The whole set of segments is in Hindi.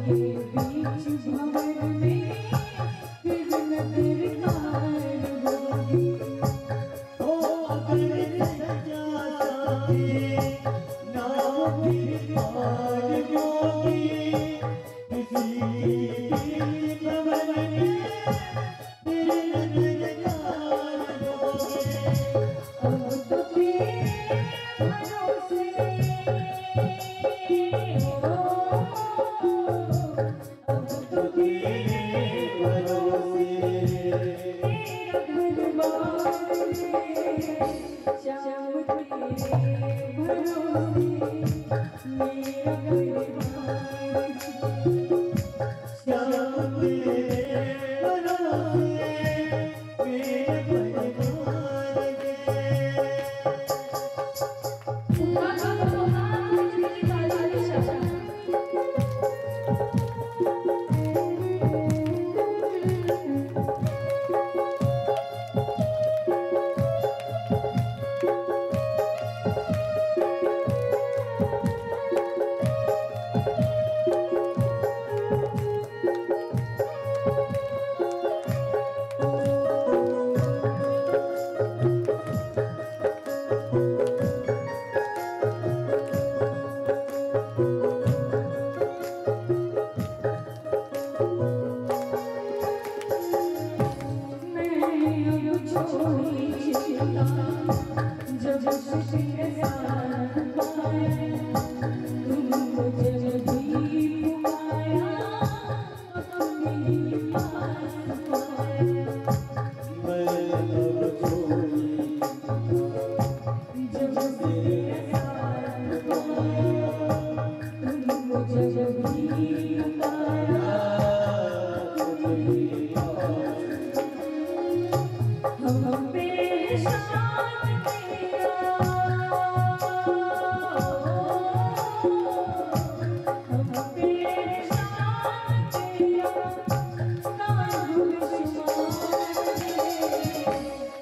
ये बीच भंवर में फिर नजरकार होगी। ओ अगर सजा साथी ना फिर पार होगी, किसी भंवर में फिर नजरकार होगी। अब तो तेरे भरोसे अब तो तेरे भरोसे तेरा घरबार है। शाम तेरे भरोसे मेरा घरबार है।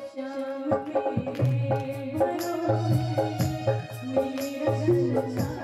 शाम तेरे भरोसे मेरा घरबार है।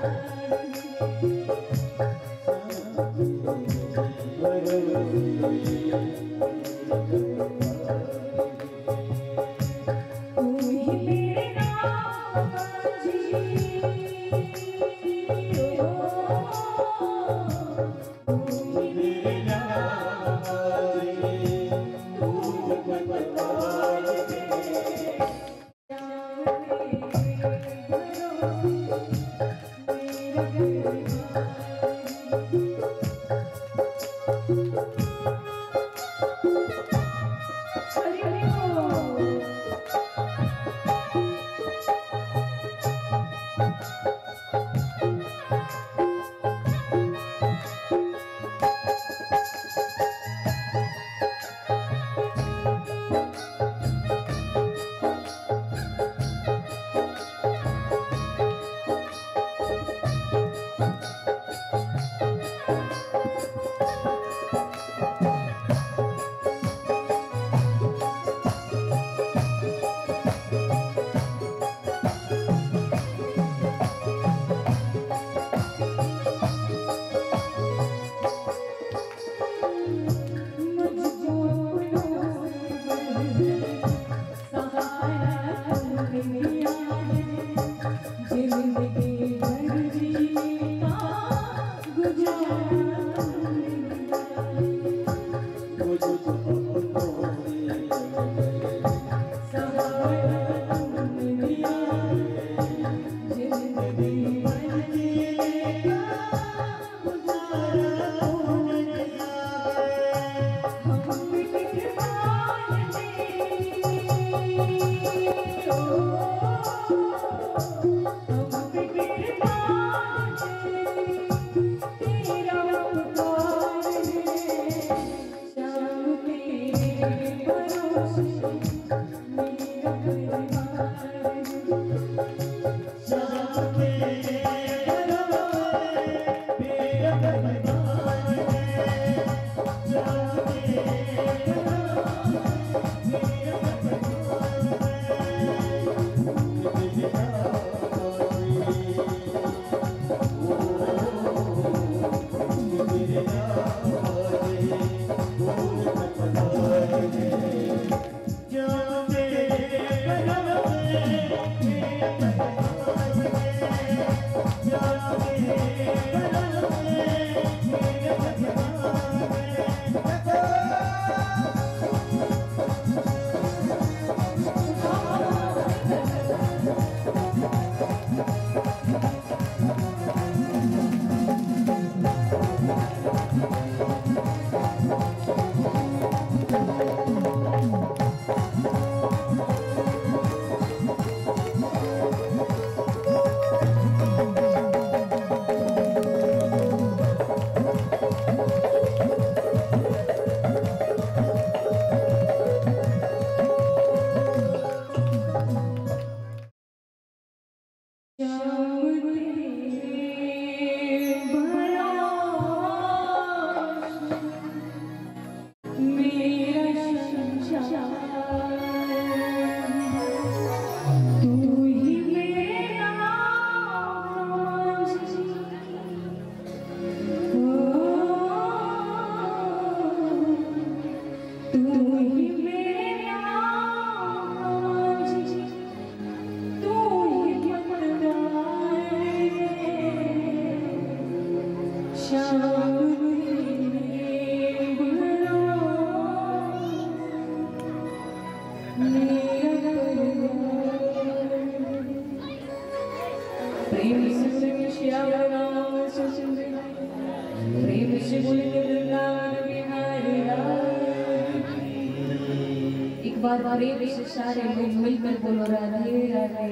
एक बार प्रेम से सारे लोग मिलकर बोलो राधे राधे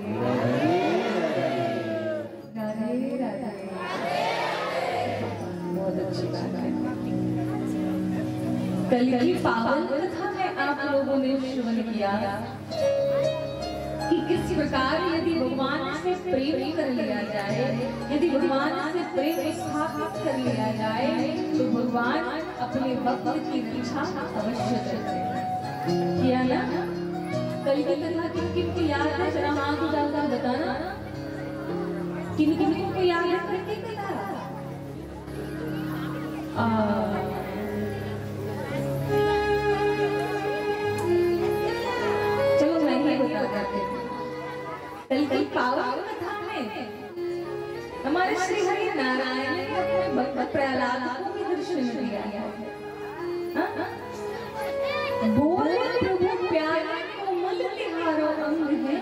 राधे राधे। बहुत अच्छी बात है। कल की पावन कथा में आप लोगों ने श्रवण किया कि किस प्रकार यदि भगवान से प्रेम कर लिया जाए, यदि भगवान से प्रेम स्थापित कर लिया जाए तो भगवान अपने भक्त की रक्षा अवश्य करते हैं। किया ना? कल की कथा किन किन को याद है? जरा हाथ उठाकर बताना। किन किन को याद है कल की कथा? चलो मैं ही बताती हूँ। कल की पावन कथा में हमारे श्री हरि नारायण ने अपने भक्त प्रहलाद को भी दर्शन दिया है। बोले प्रभु प्यारे कोमल तिहारो अंग है,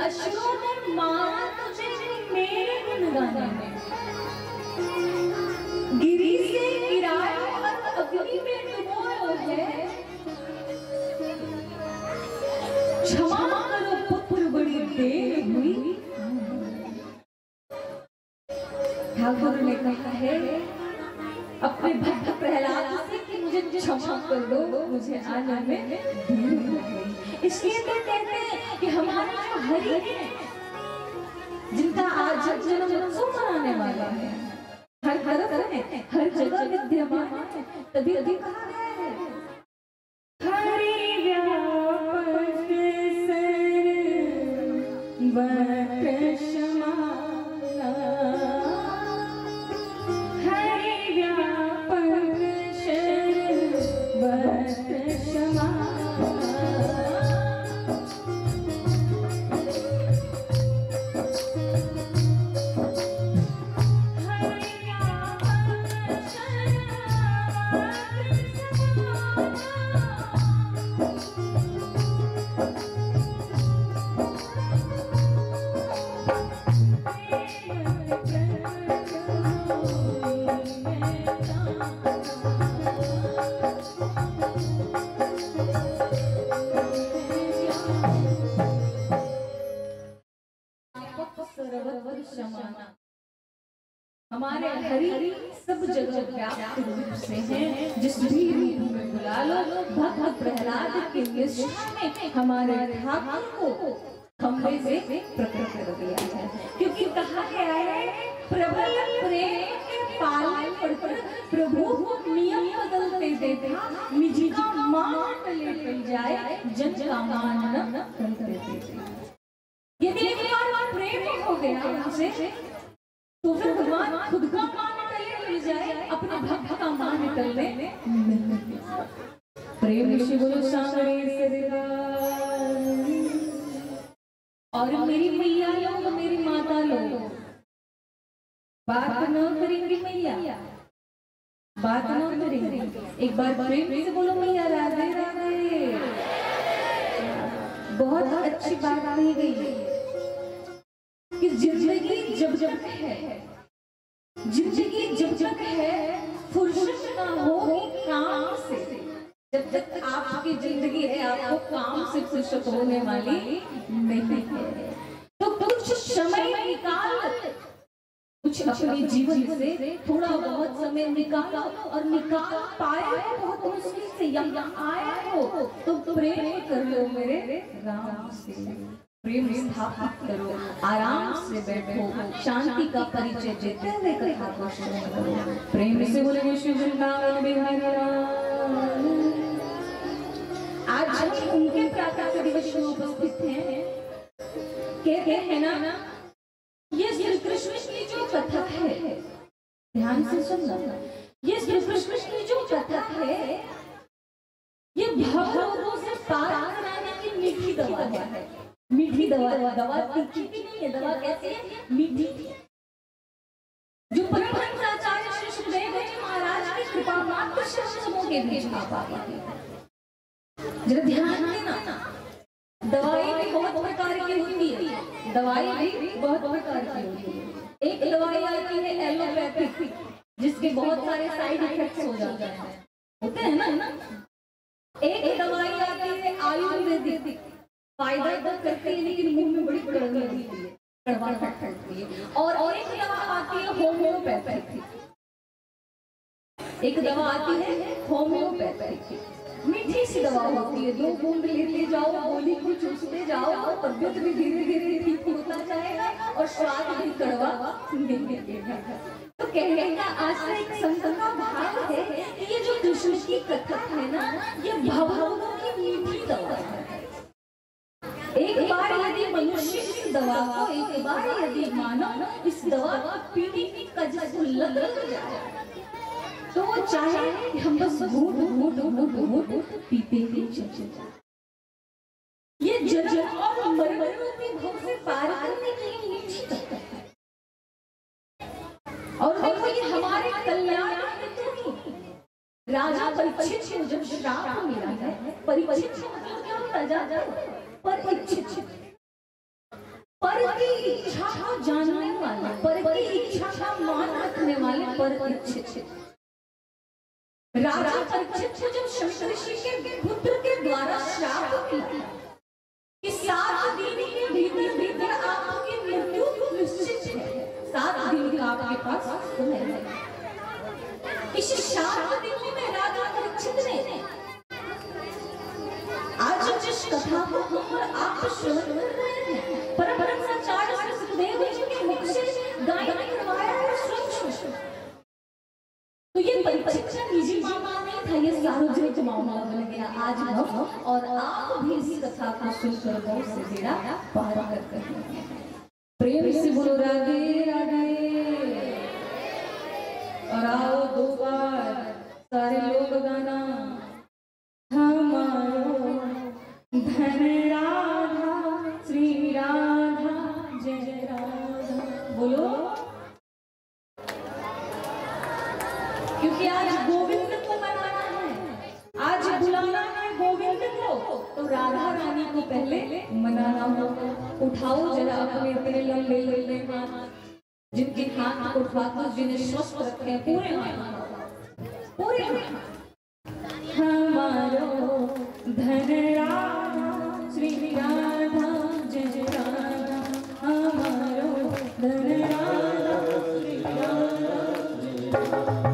अश्रों ने मारा तुझे मेरे गुण गाने में। गिरी से गिराया और अग्नि में डुबोया है, क्षमा करो पुत्र बड़ी देर हुई। ठाकुर ने कहा है अपने भक्त प्रहलाद से कि मुझे क्षमा कर दो, मुझे आने में देर हो गई। इसलिए तो कहते हैं कि हमारे जो हरि है, जिनका आज जन्म उत्सव मनाने वाला है, हर तरफ है, हर जगह विद्यमान है, तभी अधिक कहा गया है हरि व्यापक सर्वत्र समाना, हरि व्यापक सर्वत्र समाना। हमारे हरि सब जगह व्याप्त रूप से हैं, जिस भी रूप में बुला लो। भक्त प्रहलाद के निष्ठा में हमारे ठाकुर को खंभे से प्रकट कर दिया है, क्योंकि कहा गया है प्रबल प्रेम के पालन पड़कर प्रभु नियम बदलते देखा, निजी मान लेते जाए जन का मान न करते थे। यदि एक बार प्रेम हो गया उनसे तो फिर भगवान खुद का मान निकलने मिल जाए, अपने भक्त का मान निकलने प्रेम से बोलो सामने और मेरी मैया लोग, मेरी माता लोग बात न करेंगे, मैया बात न करेंगे। एक बार प्रेम से बोलो मैया राधे राधे। बहुत अच्छी बात कही गई है कि जिंदगी जब जब है जिंदगी जब तक है फुर्सत ना होगी काम से, जब तक आपकी जिंदगी है आपको काम से फुर्सत होने वाली नहीं है। तो कुछ समय निकाल, कुछ अपने जीवन से थोड़ा बहुत समय निकालो, और निकाल पाए हो बहुत मुश्किल से यहाँ आए हो तो प्रेम कर लो मेरे राम से, प्रेम स्थापित करो, आराम से बैठो, शांति का परिचय देते हुए कथा को श्रवण करो। प्रेम से बोले शिव वृंदावन बिहारी लाल। आज हम उनके प्राकट्य दिवस में उपस्थित हैं, कहते हैं ना ये श्री कृष्ण की जो कथा है, ध्यान से सुनना, ये श्री कृष्ण की जो कथा है ये भवरोगों से पार कराने की मीठी दवा है। मीठी दवा, दवा तीखी भी नहीं है, दवा कैसी है? मीठी। जो परमहंस आचार्य श्री सुखदेव जी महाराज की कृपा मात्र शब्दों के बीच आ पाती है। जरा ध्यान देना, दवाई भी बहुत प्रकार की होती है, दवाई भी बहुत प्रकार की होती है। एक दवाई आती है एलोपैथिक, जिसके बहुत सारे साइड इफेक्ट्स हो जाते हैं, होते हैं ना। एक दवाई आती है आयुर्वेदिक, फायदा तो करती है लेकिन मुंह में बड़ी कड़वी होती है, कड़वाहट होती है। और एक दवा आती है होम्योपैथिक, एक दवा आती है होम्योपैथिक, मीठी सी दवा होती है, 2 बूंद लेते जाओ, गोली को चूसते जाओ, और तबियत भी धीरे धीरे ठीक होता जाएगा और स्वाद भी कड़वा नहीं लगेगा। तो कहने का आशय एक संत का भाव है कि ये जो कृष्ण की कथा है ना, ये भवरोगों की मीठी दवा है। एक बार यदि मनुष्य इस दवा को, एक बार यदि मानव इस दवा को पीने का जिसको लग जाए तो वो चाहे कि हम बस घूट घूट घूट घूट पीते ही चले जाए। ये जन्म और मरण रूपी भव से पार करने के लिए मीठी दवा है। और देखो ये हमारे कल्याण हेतु ही राजा परीक्षित को जब श्राप मिला है, परीक्षित मतलब क्या होता है? परीक्षित, पर की इच्छा को जानने वाले, पर की इच्छा का मान रखने वाले परीक्षित। राजा परीक्षित को जब शंकर ऋषि के पुत्र के द्वारा श्राप मिला कि 7 दिन के भीतर भीतर आपकी मृत्यु निश्चित है, 7 दिन का आपके पास समय है। इस 7 दिनों में राजा परीक्षित ने आज जिस कथा को हम और आप श्रवण कर रहे हैं, परमहंस आचार्य श्री सुखदेव जी के मुख से गायन करवाया है स्वयं। तो ये परीक्षित निजी मामला नहीं था, ये सार्वजनिक मामला बन गया। आज हम और आप भी इस कथा को सुनकर बहुत से बेड़ा पार कर रहे हैं। प्रेम से बोलो राधे राधे। और आओ 2 बार सारे लोग गाना, हमारो धन राधा श्री राधा जय राधा। बोलो, क्योंकि आज गोविंद को मनाना है, आज बुलाना है गोविंद को, तो राधा रानी को पहले मनाना होगा। उठाओ जरा अपने इतने लंबे लंबे हाथ, जिनके हाथ को उठाकर जिन्हें स्वस्थ रखे, पूरे हाथ, पूरे हाथ। हमारो धन राधा श्री राधा जय राधा, हमारो धन राधा श्री राधा जय राधा।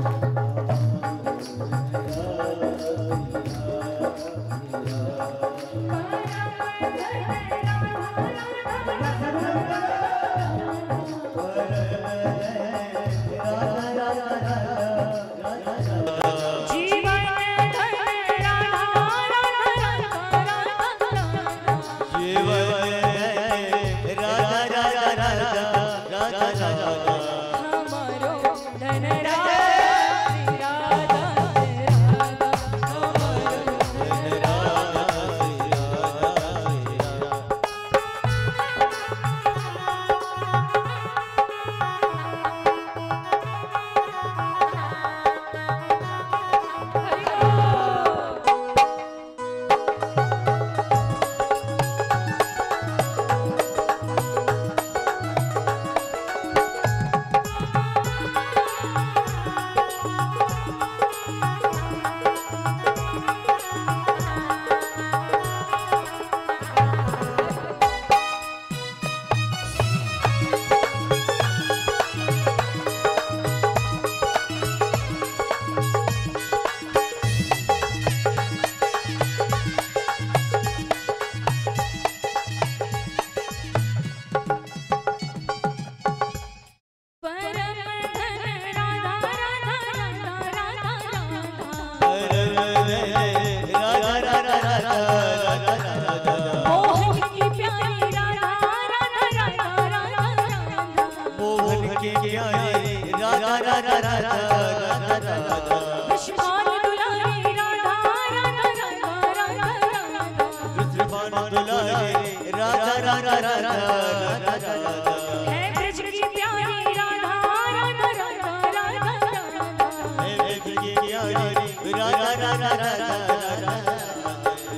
राधा राधा राधा राधा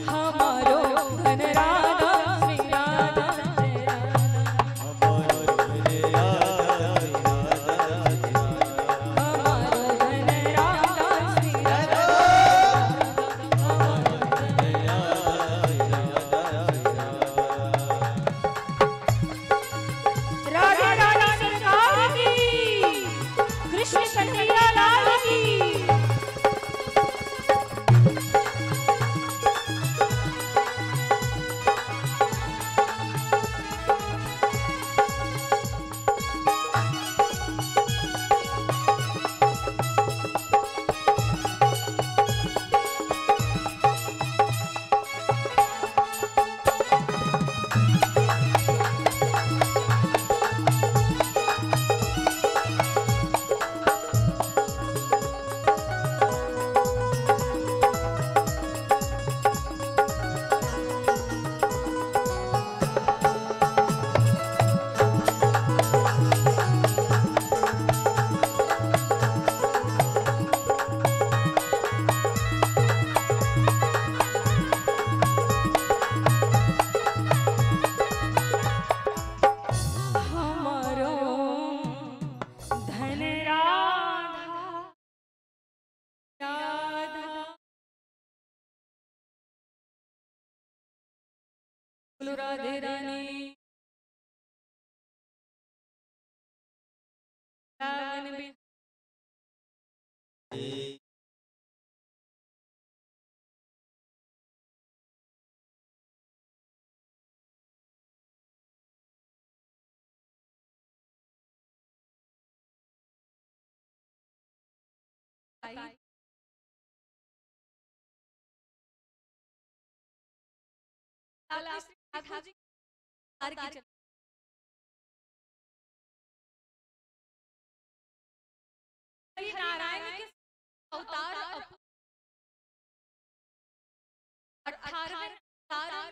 हमारो धन राधा श्री राधा जय राधा हमारो धन राधा हमारो धन राधा श्री राधा राधे राधे सरकार की कृष्ण कन्हैया लाल की राधे रानी रागन भी ठाकुर जी नारायण के अवतार 18वें अवतार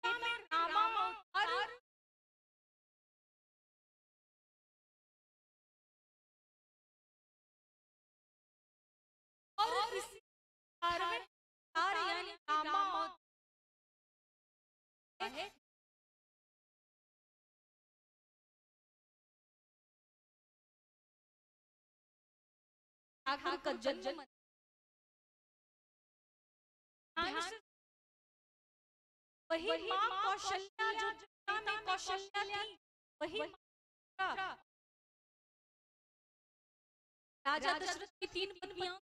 में रामा अवतार और इसी 18वें अवतार यानी रामा है ठाकुर का जन्म वही मां कौशल्या जो जगत में कौशल्या थी वही राजा दशरथ की 3 पत्नियां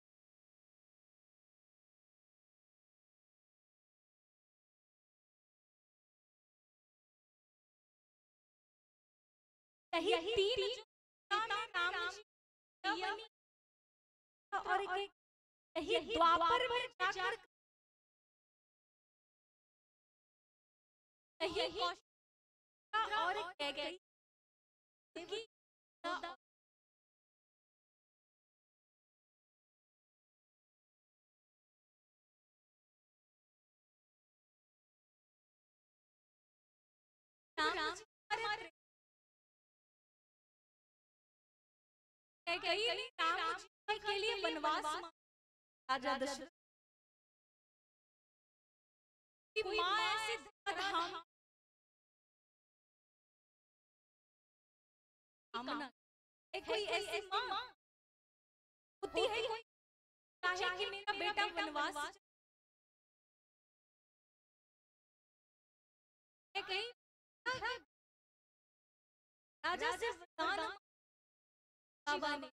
यही 3 नाम जी और यही द्वापर में जाकर यही और कैकेयी की कैकेयी ने राम जी के लिए वनवास राजा दशरथ की मां ऐसे धाम कामना कोई ऐसी मां होती है कोई चाहे कि मेरा बेटा वनवास कहीं राजा से वरदान बाबा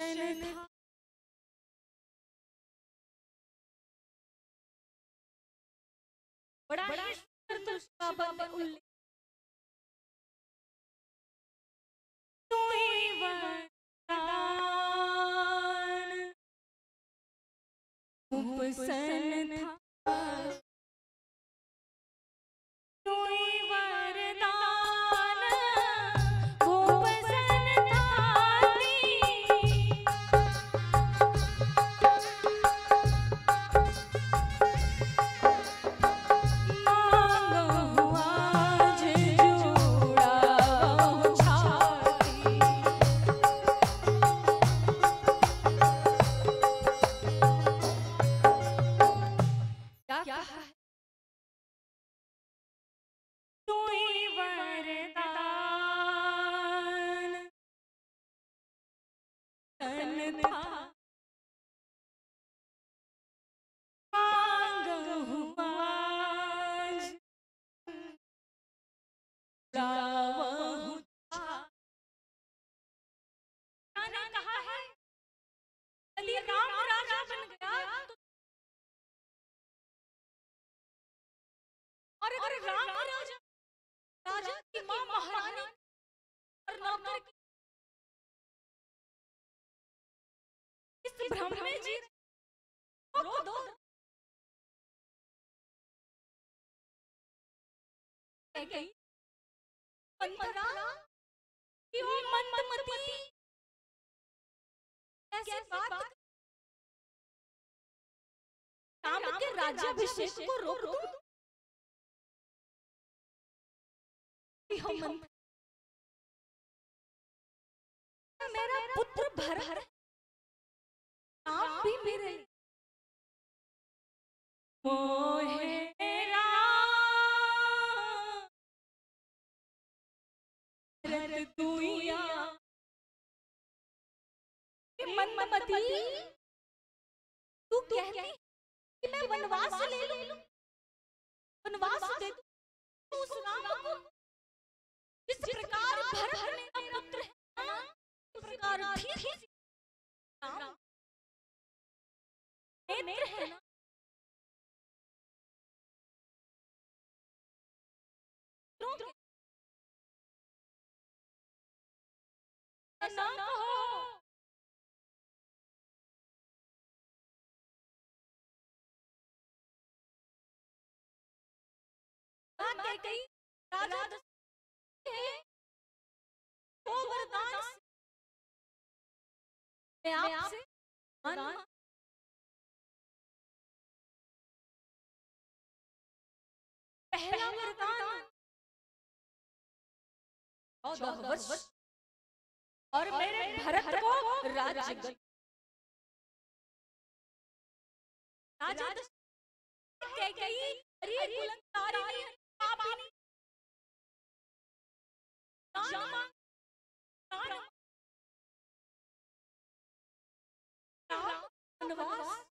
ने बड़ा बाबा ने उल्लेख उपसन था मांगो हुआ था मांगा हूँ आज लावा हूँ ने कहा है यदि राम राजा बन गया तो और अगर राम राजा राजा की माँ महारानी और नौकर की इस भ्रम में जी रोक दो गई मंथरा कि ओ मंदमती कैसी बात राम के राज्याभिषेक को रोक दो हम मेरा पुत्र भरत आप भी मेरे मोहेरा भरत दुइया मनमती तू कहती कि मैं वनवास ले लूं वनवास दे दूं तो उस राम को जिस प्रकार भरत मेरा पुत्र है इस प्रकार ठीक राम नेत्र है ना ऐसा ना हो कई राजा वो वरदान मैं आपसे पहला वरदान 14 वर्ष और मेरे भरत को राज्य राजा कई अरे कुलंतारिणी पापिनी वनवास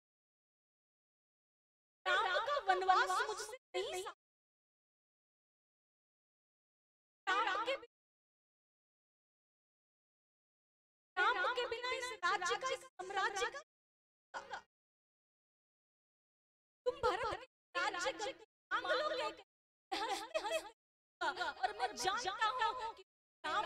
राम का वनवास मुझसे नहीं राम के बिना इस राज्य का इस साम्राज्य का तुम भरत राज्य का मांग लोगे और मैं जानता हूँ कि राम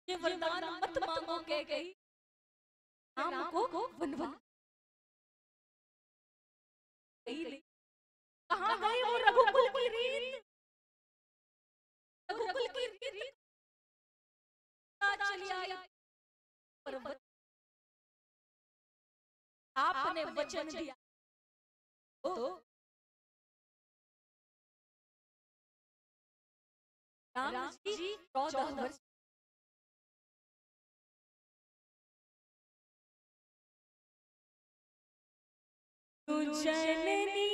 ये वरदान मत मांगो कह गई राम को वनवास कहाँ गई वो रघुकुल की रीत रघुकुल की रीत चली आई पर्वत आपने वचन दिया तो राम जी 14 वर्ष जननी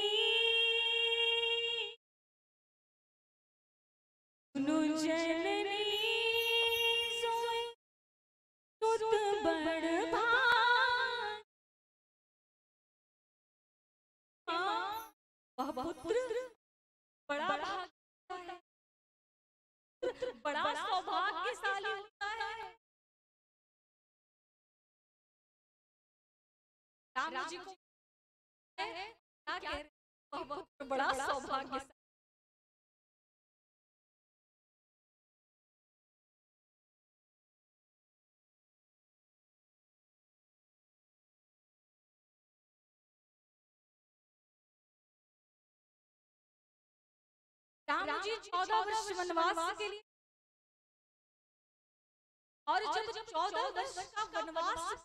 जननी सोई तुत बड़ भाग वह पुत्र बड़ा भाग है बड़ा सौभाग्यशाली होता है राम जी को क्या कह रहे वह बड़ा सौभाग्यशाली राम जी 14 वर्ष वनवास के लिए और जब 14 वर्ष का वनवास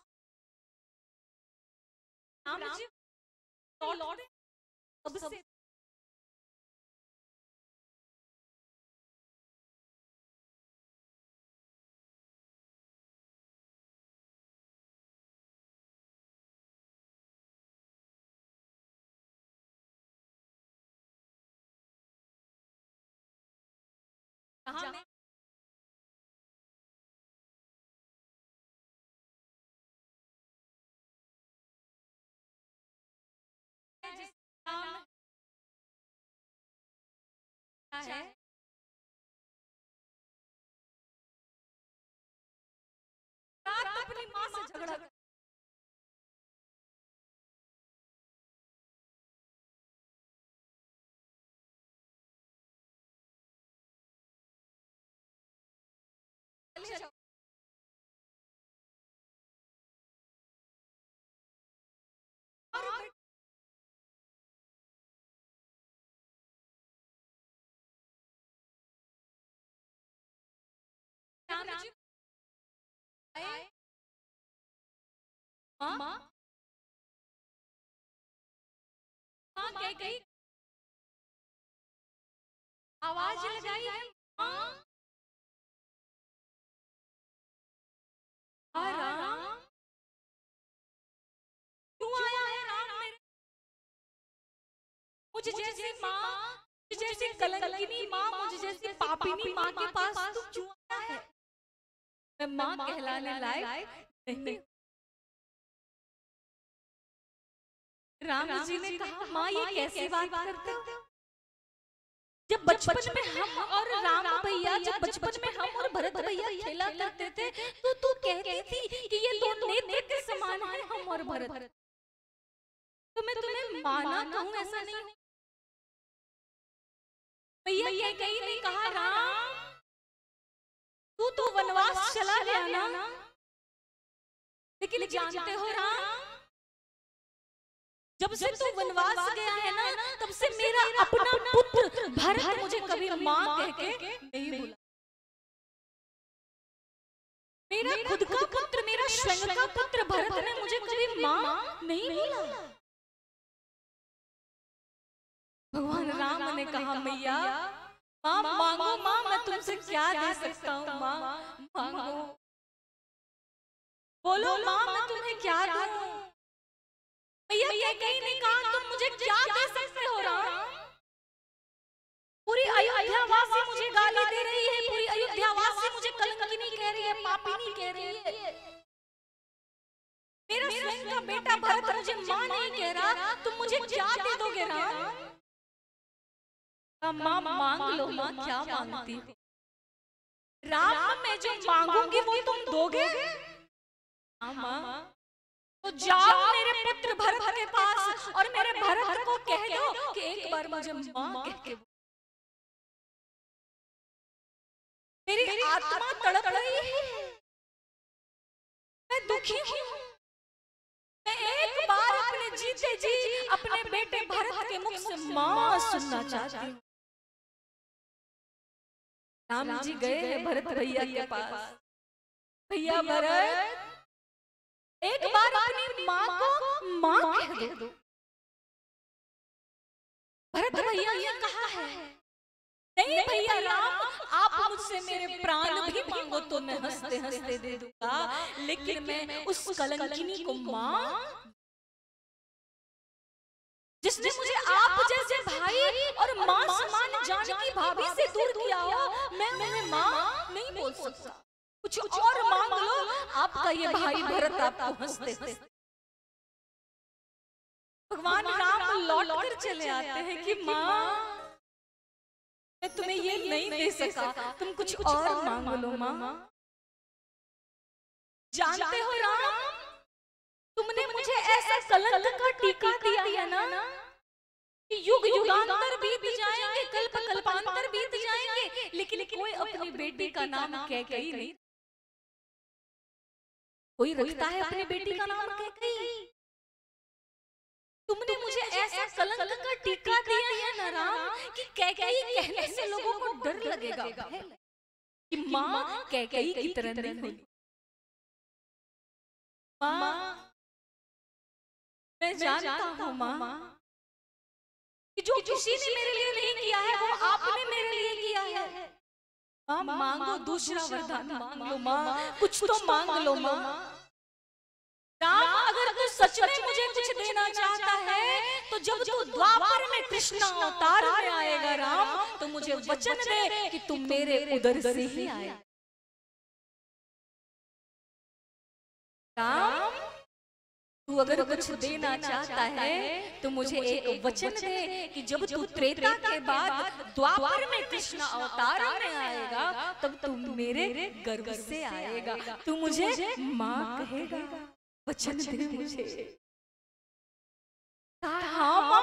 राम जी लौटे तब से जहां मैं जिस नाम है रात अपनी माँ से झगड़ा राम जी आए माँ माँ कह गई आवाज लगाई है माँ राम क्यों आया है राम मेरे मुझे जैसी माँ मुझे जैसी कलंकिनी माँ मुझे जैसी पापिनी माँ के पास तू क्यों आया है मैं माँ कहलाने लायक नहीं। राम जी ने कहा माँ ये कैसी बात करते हो जब बचपन में हम और राम भैया जब बचपन में हम और भरत भैया खेला करते थे तो तू कहती थी कि ये दो नेत्र के समान है हम और भरत तो मैं तुम्हें माना कहूँ ऐसा नहीं भैया ये कहीं नहीं कहा राम तू तो वनवास चला गया ना लेकिन जानते हो राम जब से तू वनवास गया है ना तब से मेरा अपना पुत्र भरत मुझे कभी माँ कह के नहीं बोला मेरा खुद का पुत्र मेरा स्वयं का पुत्र भरत ने मुझे कभी माँ नहीं बोला। भगवान राम ने कहा मैया माँ मांगो माँ मैं तुमसे क्या दे सकता हूँ माँ मांगो बोलो माँ मैं तुम्हें क्या दूँ भैया कहीं नहीं कहा तुम मुझे क्या दे सकते हो राम पूरी अयोध्या वासी मुझे गाली दे रही है पूरी अयोध्या वासी मुझे कलंकिनी कह रही है पापिनी कह रही है मेरा स्वयं का बेटा भरत मुझे माँ नहीं कह रहा तुम मुझे क्या दे दोगे राम माँ मांग लो माँ क्या मांगती हो राम मैं जो मांगूंगी वो तुम दोगे माँ तो जाओ मेरे पुत्र भरत के पास और मेरे भरत को कह दो कि एक बार मुझे माँ कह के मेरी आत्मा तड़प रही है मैं दुखी हूँ मैं एक बार अपने जीते जी अपने बेटे भरत के मुख से माँ सुनना चाहती हूँ। राम जी गए हैं भरत भैया के पास भैया भरत एक बार अपनी माँ को माँ कह दो भरत भैया ने कहा है नहीं भैया राम आप मुझसे मेरे प्राण भी मांगो तो मैं हंसते हंसते दे दूंगा लेकिन मैं उस कलंकिनी को माँ जिसने मुझे आप जैसे भाई और माँ समान जानकी भाभी से दूर किया हो मैं उन्हें माँ नहीं बोल सकता कुछ और मांग लो आपका ये भाई भरत आपको हंसते हंसते भगवान राम लौट कर चले आते हैं कि माँ मैं तुम्हें ये नहीं दे सका तुम कुछ और मांग लो माँ जानते हो राम तुमने मुझे ऐसा कलंक का टीका दिया है ना कि युग युगांतर बीत जाएंगे कल्प कल्पांतर बीत जाएंगे लेकिन कोई अपनी बेटी का नाम कैकेयी नहीं कोई रखता है अपनी बेटी का नाम कैकेयी तुमने मुझे ऐसा कलंक का टीका दिया है ना राम कि कैकेयी कहने से लोगों को डर लगेगा कि माँ कैकेयी की तरह नहीं होगी माँ मैं जानता हूँ माँ कि जो किसी ने मेरे लिए नहीं किया है वो आपने मेरे लिए किया है माँ मांगो दूसरा वरदान मांग लो माँ कुछ तो मांग लो माँ राम अगर तू सच में मुझे कुछ देना चाहता है तो तो जब तू द्वापर में कृष्ण अवतार में आएगा राम, तो मुझे वचन दे कि तुम मेरे उदर से ही आए। राम, तू अगर कुछ देना चाहता है तो मुझे एक वचन दे कि जब तू त्रेता के बाद द्वापर में कृष्ण अवतार में आएगा, तब तू मेरे गर्भ से आएगा, तू मुझे माँ कहेगा। वचन दे मुझे। हाँ माँ,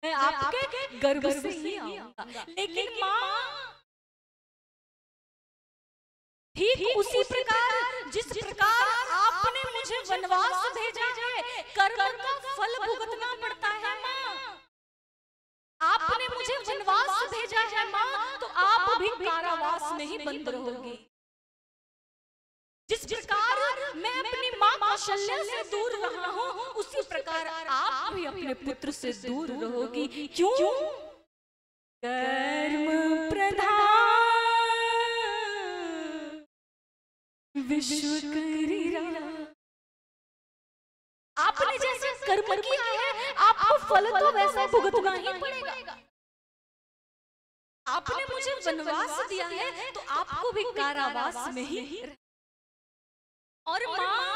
मैं आपके गर्भ से ही आऊंगा, लेकिन माँ ठीक उसी प्रकार जिस प्रकार आपने मुझे वनवास भेजा है, कर्म का फल भुगतना पड़ता है माँ। आपने मुझे वनवास भेजा है माँ, तो आप भी कारावास में ही बंद रहोगी। जिस प्रकार मैं अपनी माँ कौशल्या से दूर रहा हूँ, उसी प्रकार आप भी अपने पुत्र से दूर रहोगी। क्यों? कर्म प्रधान विश्वकर्ता। आपने जैसे कर्म किया है, आपको फल तो वैसा भुगतना ही पड़ेगा। आपने मुझे वनवास दिया है, तो आपको भी कारावास में ही। और माँ,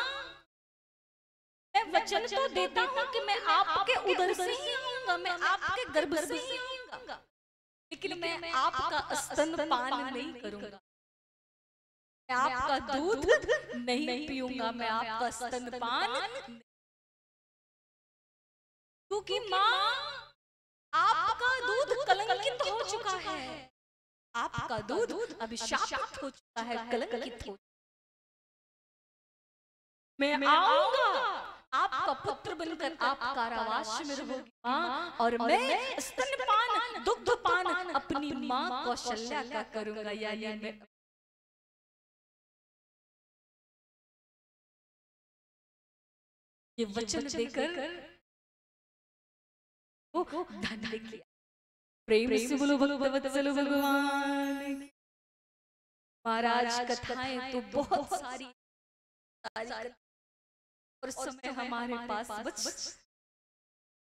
मैं वचन तो देता हूँ कि मैं आपके उदर से ही आऊंगा, मैं आपके गर्भ से ही आऊंगा, लेकिन मैं आपका स्तनपान नहीं करूंगा, मैं आपका दूध नहीं पीऊंगा, मैं आपका स्तनपान। क्योंकि माँ, आपका दूध कलंकित हो चुका है, आपका दूध अभिशापित हो चुका है, कलंकित हो। मैं आऊंगा, आपका पुत्र बनकर आप कारावास में रहोगी माँ, और मैं स्तनपान दुग्धपान अपनी माँ कौशल्या का करूंगा। यानी मैं ये वचन देकर वो धन्य किया। प्रेम से बोलो भगवत्सल भगवान। महाराज, कथाएं तो बहुत सारी और समय हमारे पास बच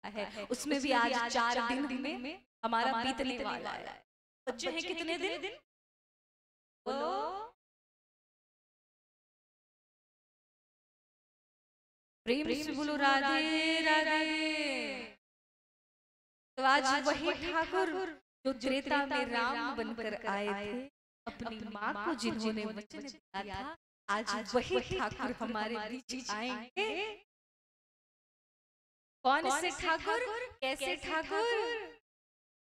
है, उसमें भी आज 4 दिन में हमारा बीतने वाला है। बच्चे हैं कितने दिन? बोलो। प्रेम से बोलो राधे राधे। तो आज वही ठाकुर जो त्रेता में राम बनकर आए थे, अपनी माँ को जिन्होंने वचन दिया था, आज वही ठाकुर हमारे बीच आएंगे। कौन से ठाकुर? कैसे ठाकुर?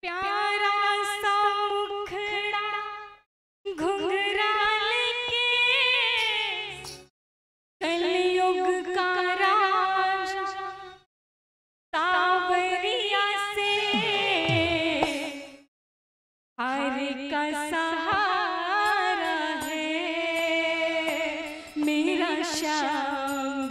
प्यारा सा मुखड़ा घुंघराल के, कलयुग का राजा सावरिया से, हर का सहारा है मेरा श्याम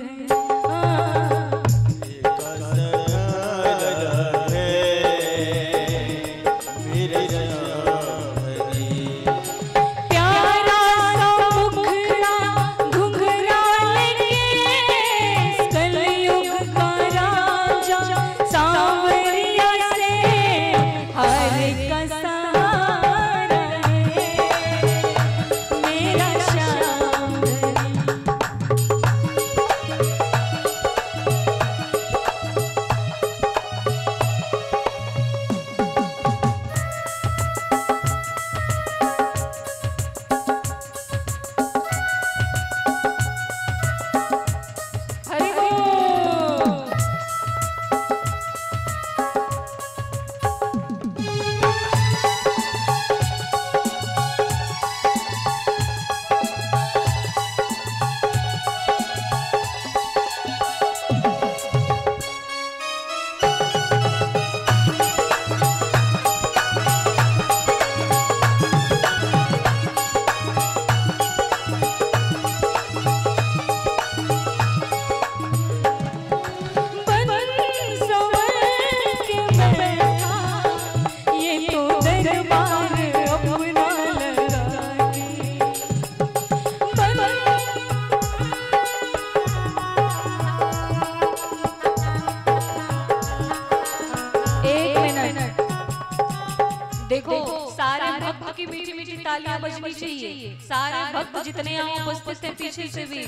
की मीठी मीठी तालियां बजनी चाहिए। सारे भक्त जितने यहाँ उपस्थित हैं पीछे से भी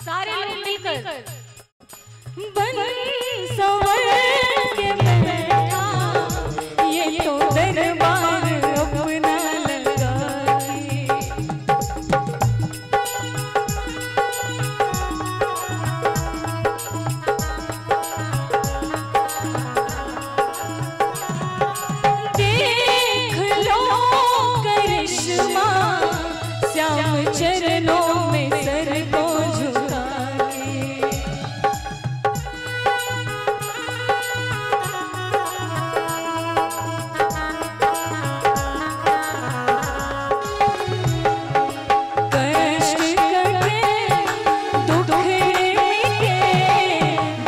सारे लोग मिलकर बन सवर के बैठा ये तो दरबार अपना लगा के। देख लो करिश्मा श्याम चरणों में सर को झुका के। कष्ट करके दुख मिटे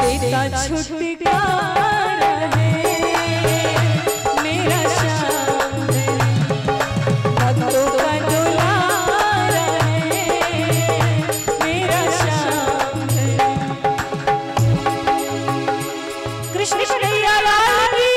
देता छुटकारा है मेरा श्याम भक्तों का दुलारा है मेरा श्याम। कृष्ण कन्हैया लाल की।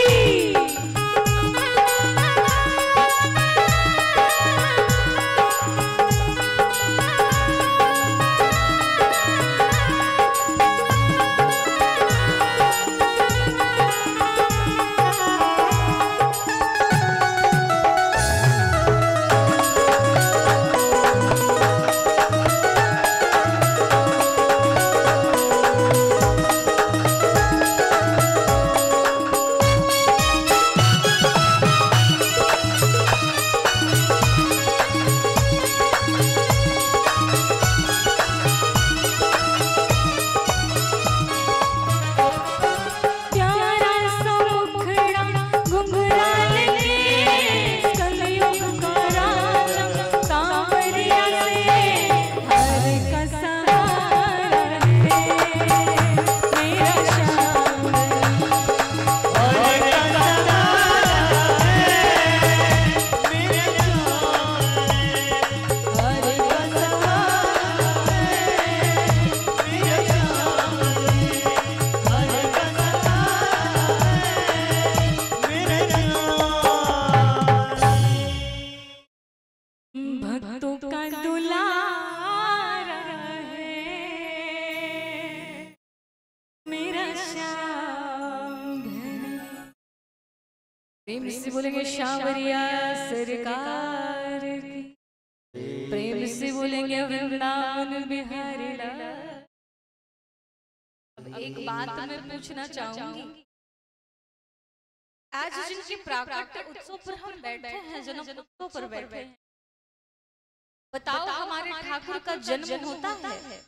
भक्तों का दुलारा है मेरा श्याम। प्रेम से बोलेंगे श्यामरिया सरकार की। प्रेम से बोलेंगे वृंदावन बिहारी लाल। अब एक बात मैं पूछना चाहूंगी, आज जिनके प्राकट्य उत्सव पर हम बैठे हैं, जन्म उत्सव पर बैठे हैं, बताओ हमारे ठाकुर का जन्म होता है,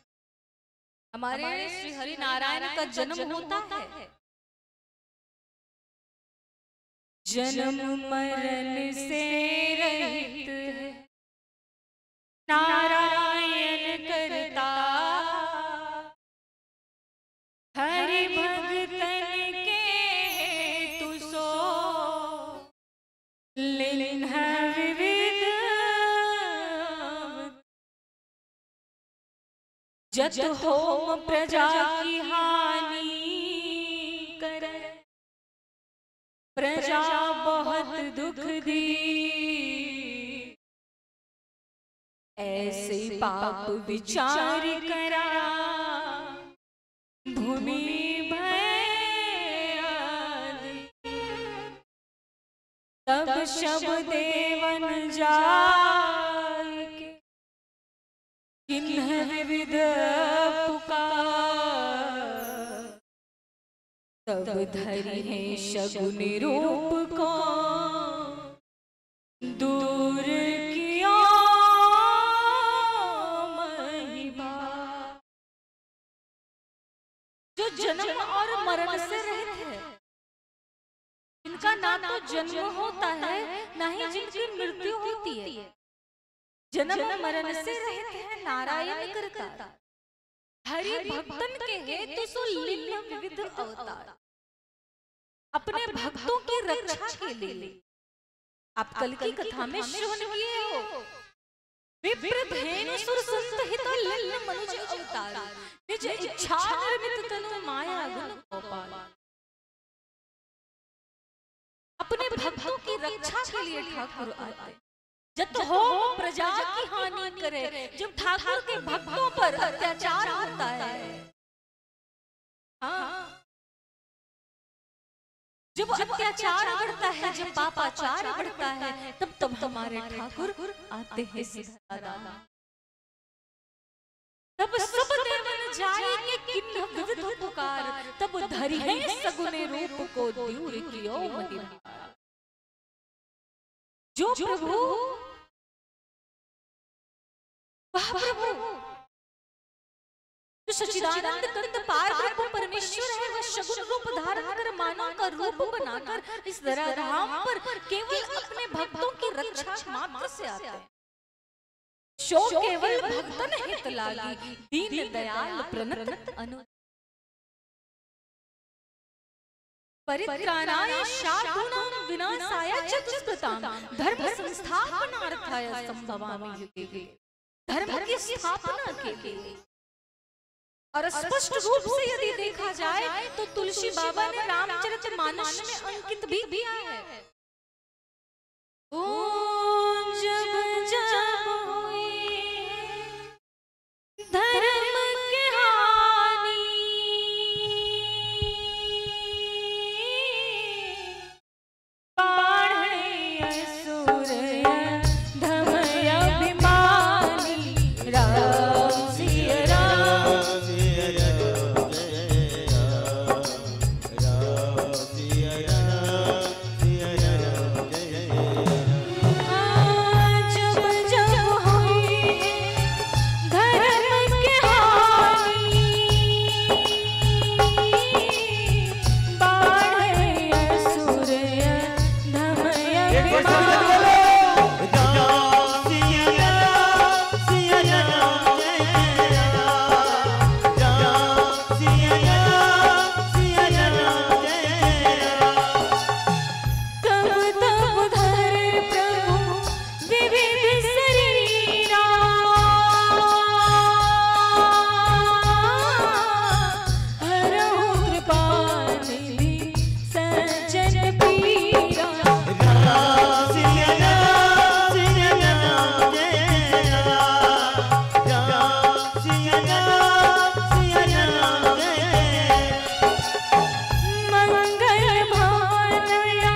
हमारे श्री हरि नारायण का जन्म होता है। जन्म मरण से रहित है नारायण करता, हरि भगतन के हेतु सो लीन है विविध। जत होम प्रजा की हानि करे, प्रजा बहुत दुख दी, ऐसे पाप विचार करा भूमि भय आदि। तब शब देवन जाके किन्ह विविध पुकार, तब धरी है शगुन रूप को दूर किया महिमा। जो जन्म और मरण से रहित है, इनका ना तो जन्म होता है ना ही जिनकी मृत्यु होती है। जन्म मरण से रहित है नारायण करता, हरि भक्तन के हेतु सो लीन विविध अवतार। अपने भक्तों की रक्षा के लिए आप कल की कथा में श्रवण किए हो, विप्र धेनु सुर संत हित लीन मनुज अवतार, निज इच्छा निर्मित तनु माया गुण गोपाल। अपने भक्तों की रक्षा के लिए ठाकुर आते। जब हो प्रजा की हानि करे, जब ठाकुर के भक्तों पर अत्याचार होता है, हाँ, जब अत्याचार बढ़ता है, जब पापाचार बढ़ता है, तब हमारे ठाकुर आते हैं सिधादादा। तब सब देवन जाए के किन्ह विविध पुकार, तब धरि है सगुने रूप को द्यूर कियो महिमा। जो प्रभु, वह प्रभु जो सच्चिदानंद कंद पार ब्रह्म परमेश्वर है, वह शगुन रूप धारण कर मानव का रूप बनाकर इस धराधाम पर केवल अपने भक्तों की रक्षा मात्र से आते हैं। शो केवल भक्तन हित लागी, दीन दयाल प्रणत अनु परित्राणाय साधूनां विनाशाय च दुष्कृतां धर्म संस्थापनार्थाय संभवामि युगे। धर्म की स्थापना के लिए। और स्पष्ट रूप से यदि देखा जाए तो तुलसी बाबा ने रामचरितमानस में अंकित भी दिया है। जब जब हुई धर्म की हानि, बाढ़े असुर धमय अभिमानी, राम सिया राम सिया राम जय राम सिया राम सिया राम जय जब जब हुई धर्म की हानि, बाढ़े असुर धमय अभिमानी। तब तब धरे प्रभु विविध शरीरा, हरहु कृपा निधि सज्जन पीरा। मंगल भानया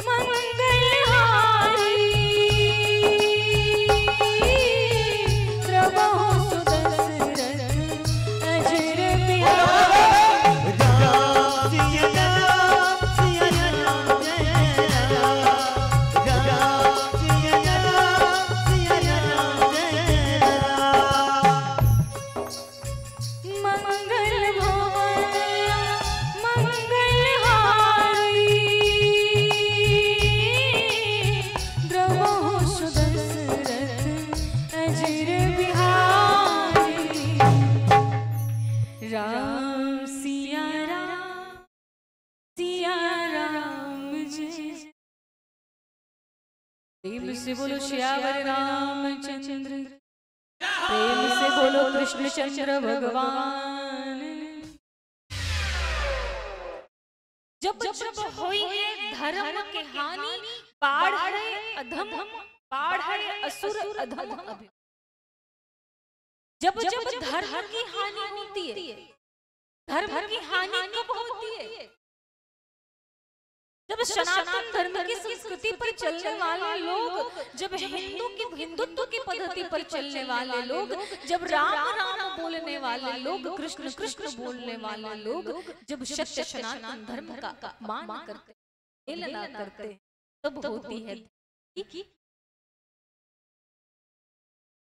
मंगलहारी, प्रभु सुदशरथ अजर बिहारी। मंगल भानया मंगलहारी, प्रभु सुदशरथ अजर बिहारी। राम सिया राम जय। प्रेम से बोलो श्यावर रामचंद्र, प्रेम से बोलो कृष्णचंद्र भगवान। जब जब होई है धर्म के हानि, बाढ़े अधम, बाढ़े असुर अधम अभि। जब जब धर्म की हानि होती है, धर्म की हानि कब होती है? जब सनातन धर्म की संस्कृति पर चलने वाले लोग, जब हिंदुत्व की पद्धति पर चलने वाले लोग, जब राम राम बोलने वाले लोग, कृष्ण कृष्ण बोलने वाले लोग, जब सत्य सनातन धर्म का अपमान करते, हेलना करते, तब होती है कि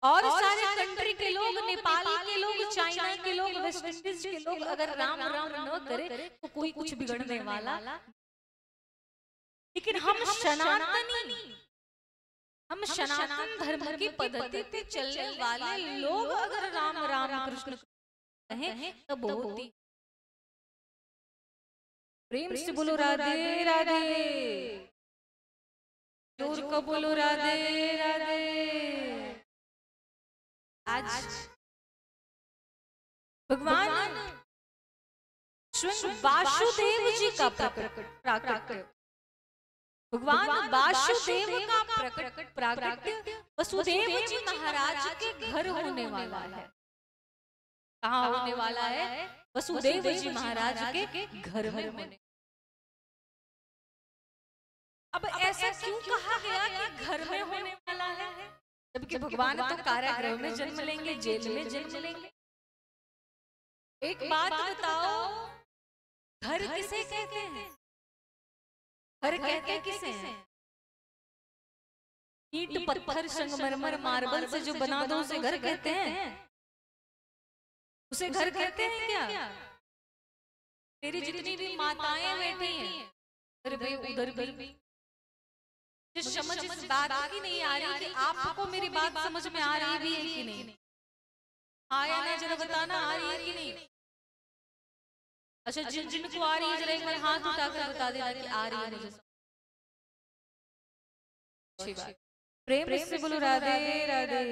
और सारे कंट्री के लोग, नेपाल के लोग, चाइना के लोग, वेस्ट इंडीज के लोग अगर राम राम न करे तो कोई कुछ बिगड़ने वाला। लेकिन हम सनातनी, हम सनातन धर्म की पद्धति पे चलने वाले लोग अगर राम राम कृष्ण कहें तब होती। प्रेम से बोलो राधे राधे, जोर को बोलो राधे राधे। आज भगवान स्वयं वासुदेव जी का प्राकट्य, भगवान वासुदेव का प्रकट प्रागट्य वसुदेव जी महाराज के घर होने वाला है। कहाँ होने वाला है? वसुदेव जी महाराज के घर में होने। अब ऐसा क्यों कहा गया कि घर में होने वाला है, जबकि भगवान तो कारागृह में जन्म लेंगे, जेल में जन्म लेंगे। एक बात बताओ, घर किसे कहते हैं? घर कहते किसे हैं? ईंट पत्थर संगमरमर मार्बल से जो बना दो उसे घर कहते हैं? उसे घर कहते हैं क्या? तेरी जितनी भी माताएं बैठी हैं उधर भी समझ इस बात की नहीं आ रही कि आपको मेरी बात समझ में आ रही भी है कि नहीं? हाँ या नहीं जरा बताना, आ रही है कि नहीं? अच्छा, जिनको आ रही है जरा एक बार हाथ उठाकर बता देना कि आ रही है मुझे। अच्छी बात, प्रेम से बोलो राधे राधे।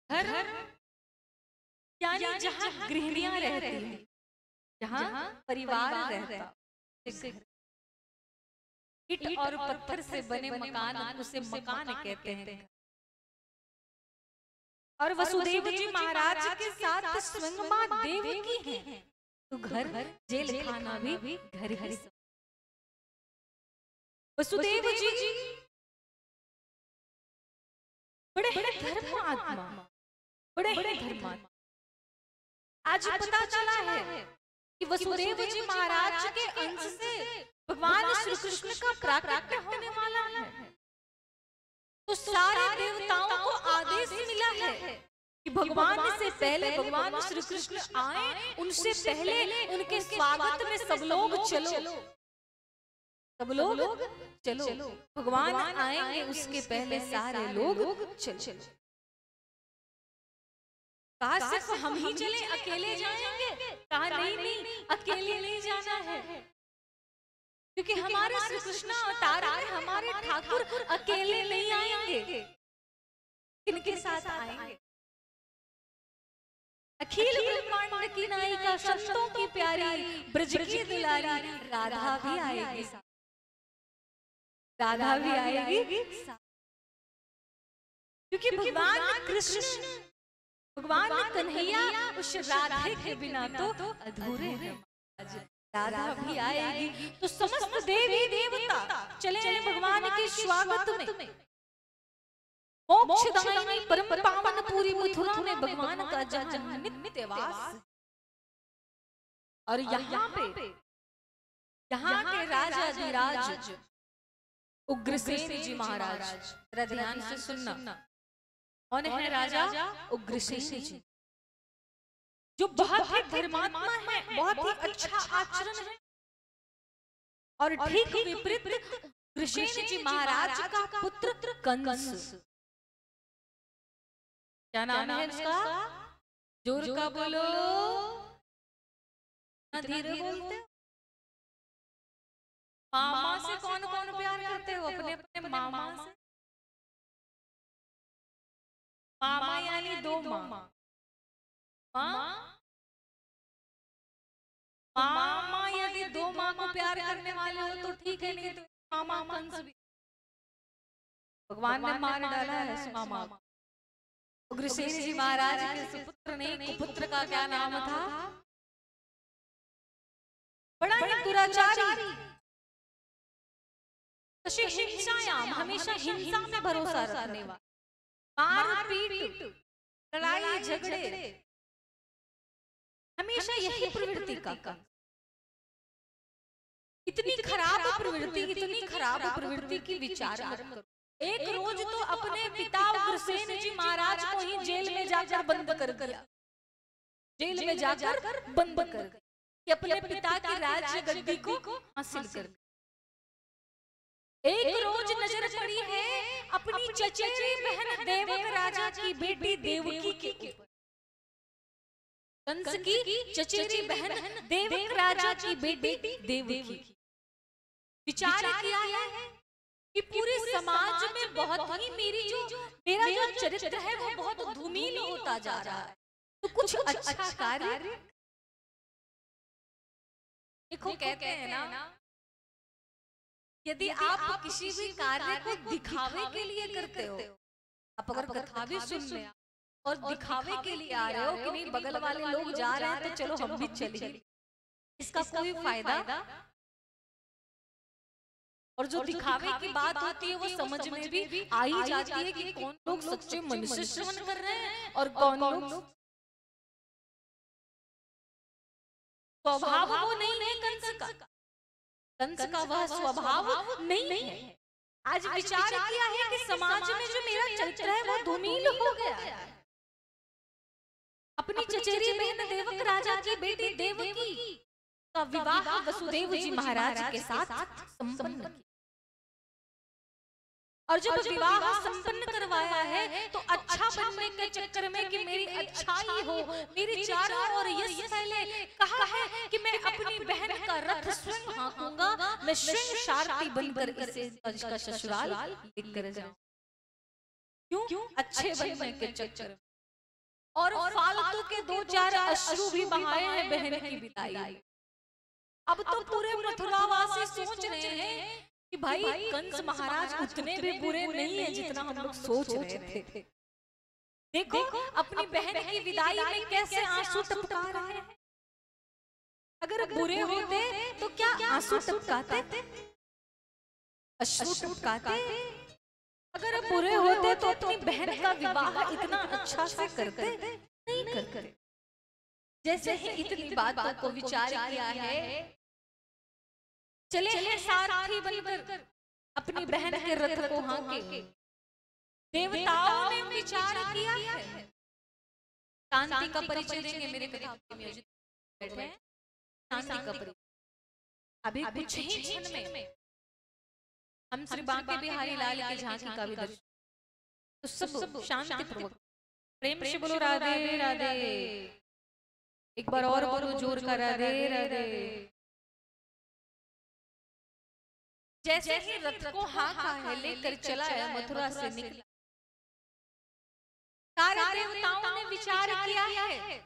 घर यानी जहाँ गृहिणियां रहती हैं, जहाँ परिवार रहता है। ईंट और पत्थर से बने मकान, उसे मकान कहते हैं। और वसुदेव जी महाराज के साथ स्वयं मां देवकी है, तो घर जेल खाना भी घर ही। वसुदेव जी बड़े धर्म आत्मा, बड़े धर्मात्मा। आज पता चला है कि वसुदेव जी महाराज के अंश से भगवान श्री कृष्ण का प्राकट्य होने वाला है। तो सारे देवताओं को आदेश मिला है कि भगवान से पहले भगवान श्री कृष्ण आए, उनसे पहले उनके स्वागत में सब लोग चलो, सब लोग चलो। भगवान आएंगे उसके पहले सारे लोग चलो। कहा सिर्फ हम ही चले, अकेले जाएंगे? कहा नहीं, अकेले नहीं जाना है, क्योंकि हमारे श्री कृष्ण अवतार में हमारे ठाकुर अकेले नहीं आएंगे। किनके साथ आएंगे? अखिल ब्रह्मांड की नायिका, संतों की प्यारी, ब्रज की दुलारी राधा भी आएगी, राधा भी आएगी। क्योंकि भगवान कृष्ण, भगवान कन्हैया उस राधे के बिना तो अधूरे हैं। राधा भी आएगी, तो समस्त देवी देवता चले भगवान के स्वागत में। मोक्षदायिनी परम पावन पूरी मथुरा में भगवान का जहाँ नित्य वास। और यहाँ पे यहाँ के राजा धीराज उग्रसेन जी महाराज, ध्यान से सुनना, कौन है राजा? उग्रसेन जी, जो बहुत ही धर्मात्मा है, बहुत ही अच्छा आचरण है। और ठीक विपरीत उग्रसेन जी महाराज का पुत्र कंस। क्या नाम है उसका? जोर का बोलो, धीरे बोलते। मामा से कौन कौन प्यार करते हो? अपने अपने मामा से। मामा यानी दो मामा। मामा यदि दो माँ को प्यार करने वाले हो तो ठीक है, नहीं तो मामा कंस भी भगवान ने मार डाला है उस मामा। उग्रसेन जी महाराज के सुपुत्र ने, कुपुत्र का क्या नाम था? बड़ा ही दुराचारी, हिंसायाम, हमेशा हिंसा में भरोसा रखने वाला, मार पीट, लड़ाई झगड़े, हमेशा यही प्रवृत्ति का। इतनी खराब प्रवृत्ति, इतनी खराब प्रवृत्ति की विचार मत करो। एक रोज तो अपने पिता उग्रसेन जी महाराज को ही जेल में जाकर बंद कर दिया, जेल में जाकर बंद कर कि अपने पिता की राज्य गद्दी को हासिल कर। एक रोज नजर पड़ी है अपनी चचेरी बहन देवक राजा की बेटी देवकी के ऊपर। कंस की चचेरी बहन देवक राजा की बेटी देवकी। विचार किया है कि पूरे समाज में बहुत ही मेरा जो चरित्र है वो बहुत धूमिल होता जा रहा है, तो कुछ अच्छा कार्य। देखो कहते हैं ना यदि आप किसी भी कार्य को दिखावे के लिए करते हो, आप अगर कथा भी सुन रहे और दिखावे के लिए आ रहे हो कि नहीं बगल वाले लोग जा रहे हैं तो चलो हम भी चलिए, इसका कोई फायदा। और जो दिखावे की बात होती है वो समझ में भी आ ही जाती है कि कौन लोग सच्चे मन से श्रवण कर रहे हैं और कौन लोग। स्वभाव वो नहीं है कंस का, कंस का वह स्वभाव नहीं है। आज विचार किया है कि समाज में जो मेरा चरित्र है वो धूमिल हो गया है। अपनी चचेरी बहन देवक राजा की बेटी देवकी का विवाह वसुदेव जी महाराज के साथ संपन्न किया। और जब विवाह संपन्न करवाया है तो अच्छा बनने के चक्कर में कि मेरी अच्छाई हो, मेरी चारों ओर यश फैले, कहा है कि मैं अपनी बहन का रथ स्वयं हाँकूंगा, मैं स्वयं सारथी बनकर इसे इसका ससुराल लेकर जाऊं। क्यों? अच्छे बनने के चक्कर में। और फालतू के 2-4 अश्रु भी बहाए हैं बहन की विदाई। अब तो पूरे मथुरावासी सोच रहे हैं कि भाई कंस महाराज उतने भी बुरे नहीं है जितना हम लोग सोच रहे थे। देखो अपनी बहन की विदाई में कैसे आंसू टपका रहे हैं। अगर बुरे होते तो क्या आंसू टपकाते? अश्रु टपकाते। अगर बुरे होते तो अपनी बहन का विवाह इतना अच्छा से करते नहीं करते। जैसे ही इतनी बातों को विचार किया है, चले हैं सारथी बनकर अपनी बहन के रथ को हाँके। देवताओं ने विचार किया है। शांति का परिचय देंगे मेरे कथा के म्यूजिक बैठे हैं। शांति का परिचय अभी कुछ ही क्षण में हम श्री बांके बिहारी लाल की झांकी का भी दर्शन, तो सब शांति पूर्वक प्रेम से बोलो राधे राधे। एक बार और बोलो जोर का राधे राधे। जैसे ही रथ को हाँका है लेकर चला है मथुरा से निकला, सारे देवताओं ने विचार किया है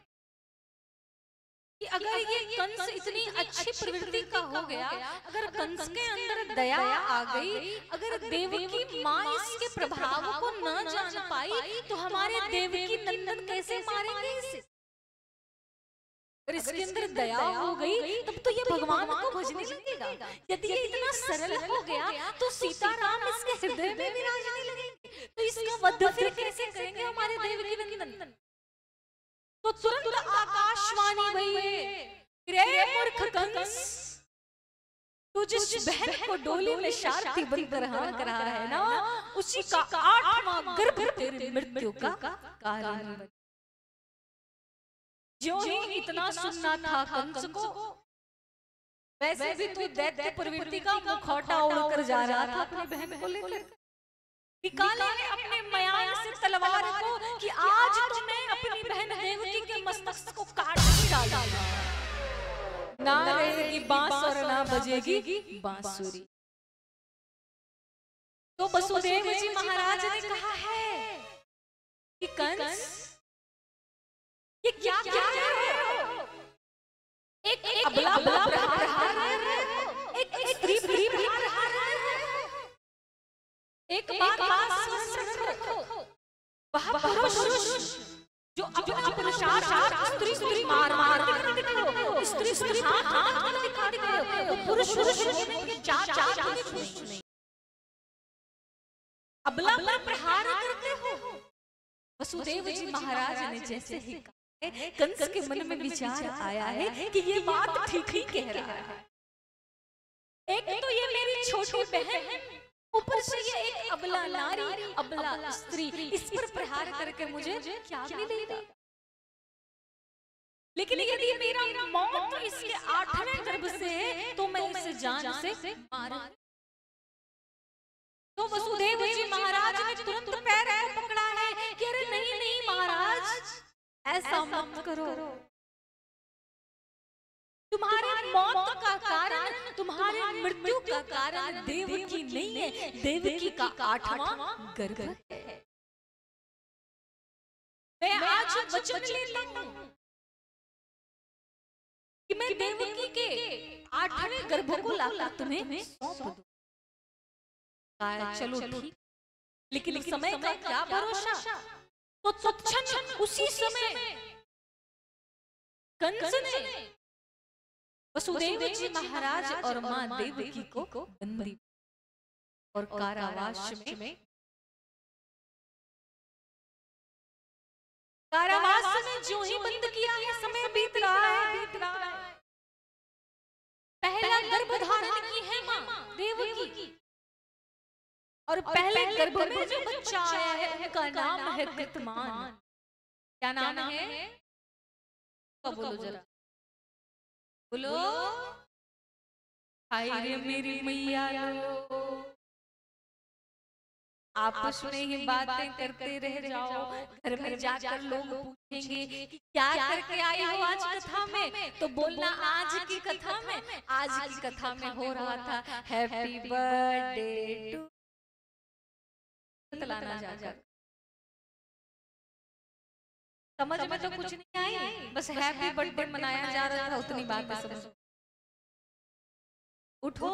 कि अगर ये कंस इतनी अच्छी प्रवृत्ति का हो गया, अगर कंस के अंदर दया आ गई, अगर देवकी माँ इसके प्रभाव को न जान पाई तो हमारे देवकी नंदन कैसे मारेंगे इसे। अगर इसके अंदर दया हो गई तब तो ये भगवान को भजने लगेगा। यदि ये इतना सरल हो गया तो सीताराम इसके हृदय में विराजने लगेंगे, तो इसका वध फिर कैसे करेंगे हमारे देवकी नंदन। तो तुरंत आकाशवाणी भई, रे मूर्ख कंस, तू जिस बहन को डोली में सारथी बनकर हाँक रहा है ना, उसी का 8वां गर्भ तेरी मृत्यु का कारण बन। जो ही इतना सुनना था कंस को, वैसे भी तू दैत्य प्रवृत्ति का मुखौटा उड़कर जा रहा था अपनी बहन को लेकर। निकाले अपने मयान से तलवार को कि आज तो मैं अपनी बहन देवकी के मस्तक को काट ही डालूंगा। ना रहेगी बांस और ना बजेगी बांसुरी। तो वसुदेव जी महाराज ने कहा है कि कंस ये क्या क्या हो? एक अबला प्रहार, एक स्त्री प्रहार, एक बात स्मरण रखो, वह पुरुष जो अपना पुरुषार्थ स्त्री मार दिखाओ, स्त्री हाथ दिखाओ, वो पुरुष के चार पुरुष नहीं। अबला प्रहार करते हो। वसुदेव जी महाराज ने जैसे ही कंस के मन में विचार आया है कि ये बात ठीक ही कह रहा है। एक तो ये मेरी छोटी बहन, ऊपर से ये एक अबला नारी, अबला स्त्री, इस पर प्रहार करके मुझे क्या मिलेगा। लेकिन यदि मेरा मौत इसके 8वें गर्भ से है तो मैं इसे जान से मारूं। तो वसुदेव जी महाराज ने तुरंत पैर को पकड़ा है कि अरे नहीं नहीं महाराज, ऐसा मत करो। तुम्हारे मौत का कारण, तुम्हारे मृत्यु का कारण देवकी नहीं है, देवकी का 8वां गर्भ है। मैं आज वचन लेता हूं कि मैं देवकी के 8वें गर्भ को लाकर तुम्हें सौंप दूं। चलो ठीक, लेकिन समय का क्या भरोसा। तो तत्क्षण उसी समय कंस ने वसुदेव जी महाराज और मां देवकी को बंदी और कारावास में जो ही बंद किया है, समय बीत रहा है। पहला गर्भ धारण की है मां देवकी, और पहले गर्भ में जो बच्चा आया है उनका नाम है कृतमान। क्या नाम है? बोलो जरा, बोलो। हाय रे मेरी मैया, आपस में ही बातें करते रह जाओ, घर में जाकर लोग पूछेंगे कि क्या करके आई हो आज कथा में, तो बोलना आज की कथा में हो रहा था हैप्पी बर्थडे टू, तलाना जाकर। समझ में तो कुछ नहीं आई, बस हैप्पी बर्थडे मनाया जा रहा था, उतनी बात है समझ। उठो,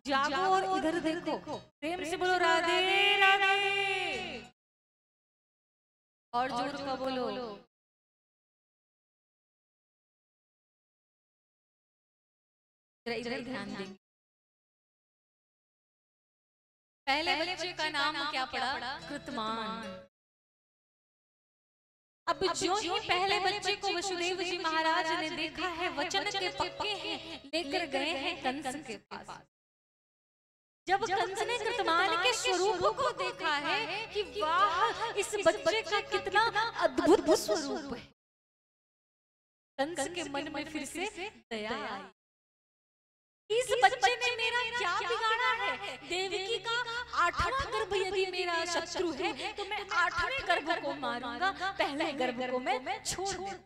जागो और इधर देखो, प्रेम से बोलो राधे राधे, और जोर का बोलो। इधर ध्यान देंगे। पहले बच्चे का नाम क्या पड़ा? कृतमान। अब जो ही पहले बच्चे को वसुदेव जी महाराज ने देखा है, वचन के पक्के हैं, लेकर गए हैं कंस के पास। जब कंस ने कृतमान के स्वरूप को देखा है कि वाह, इस बच्चे का कितना अद्भुत स्वरूप है, कंस के मन में फिर से दया आई। इस बच्चे ने मेरा क्या बिगाड़ा है? देवकी का 8वां गर्भ यदि मेरा शत्रु है तो मैं 8वें गर्भ को मारूंगा, पहले गर्भ को मैं छोड़ दूंगा।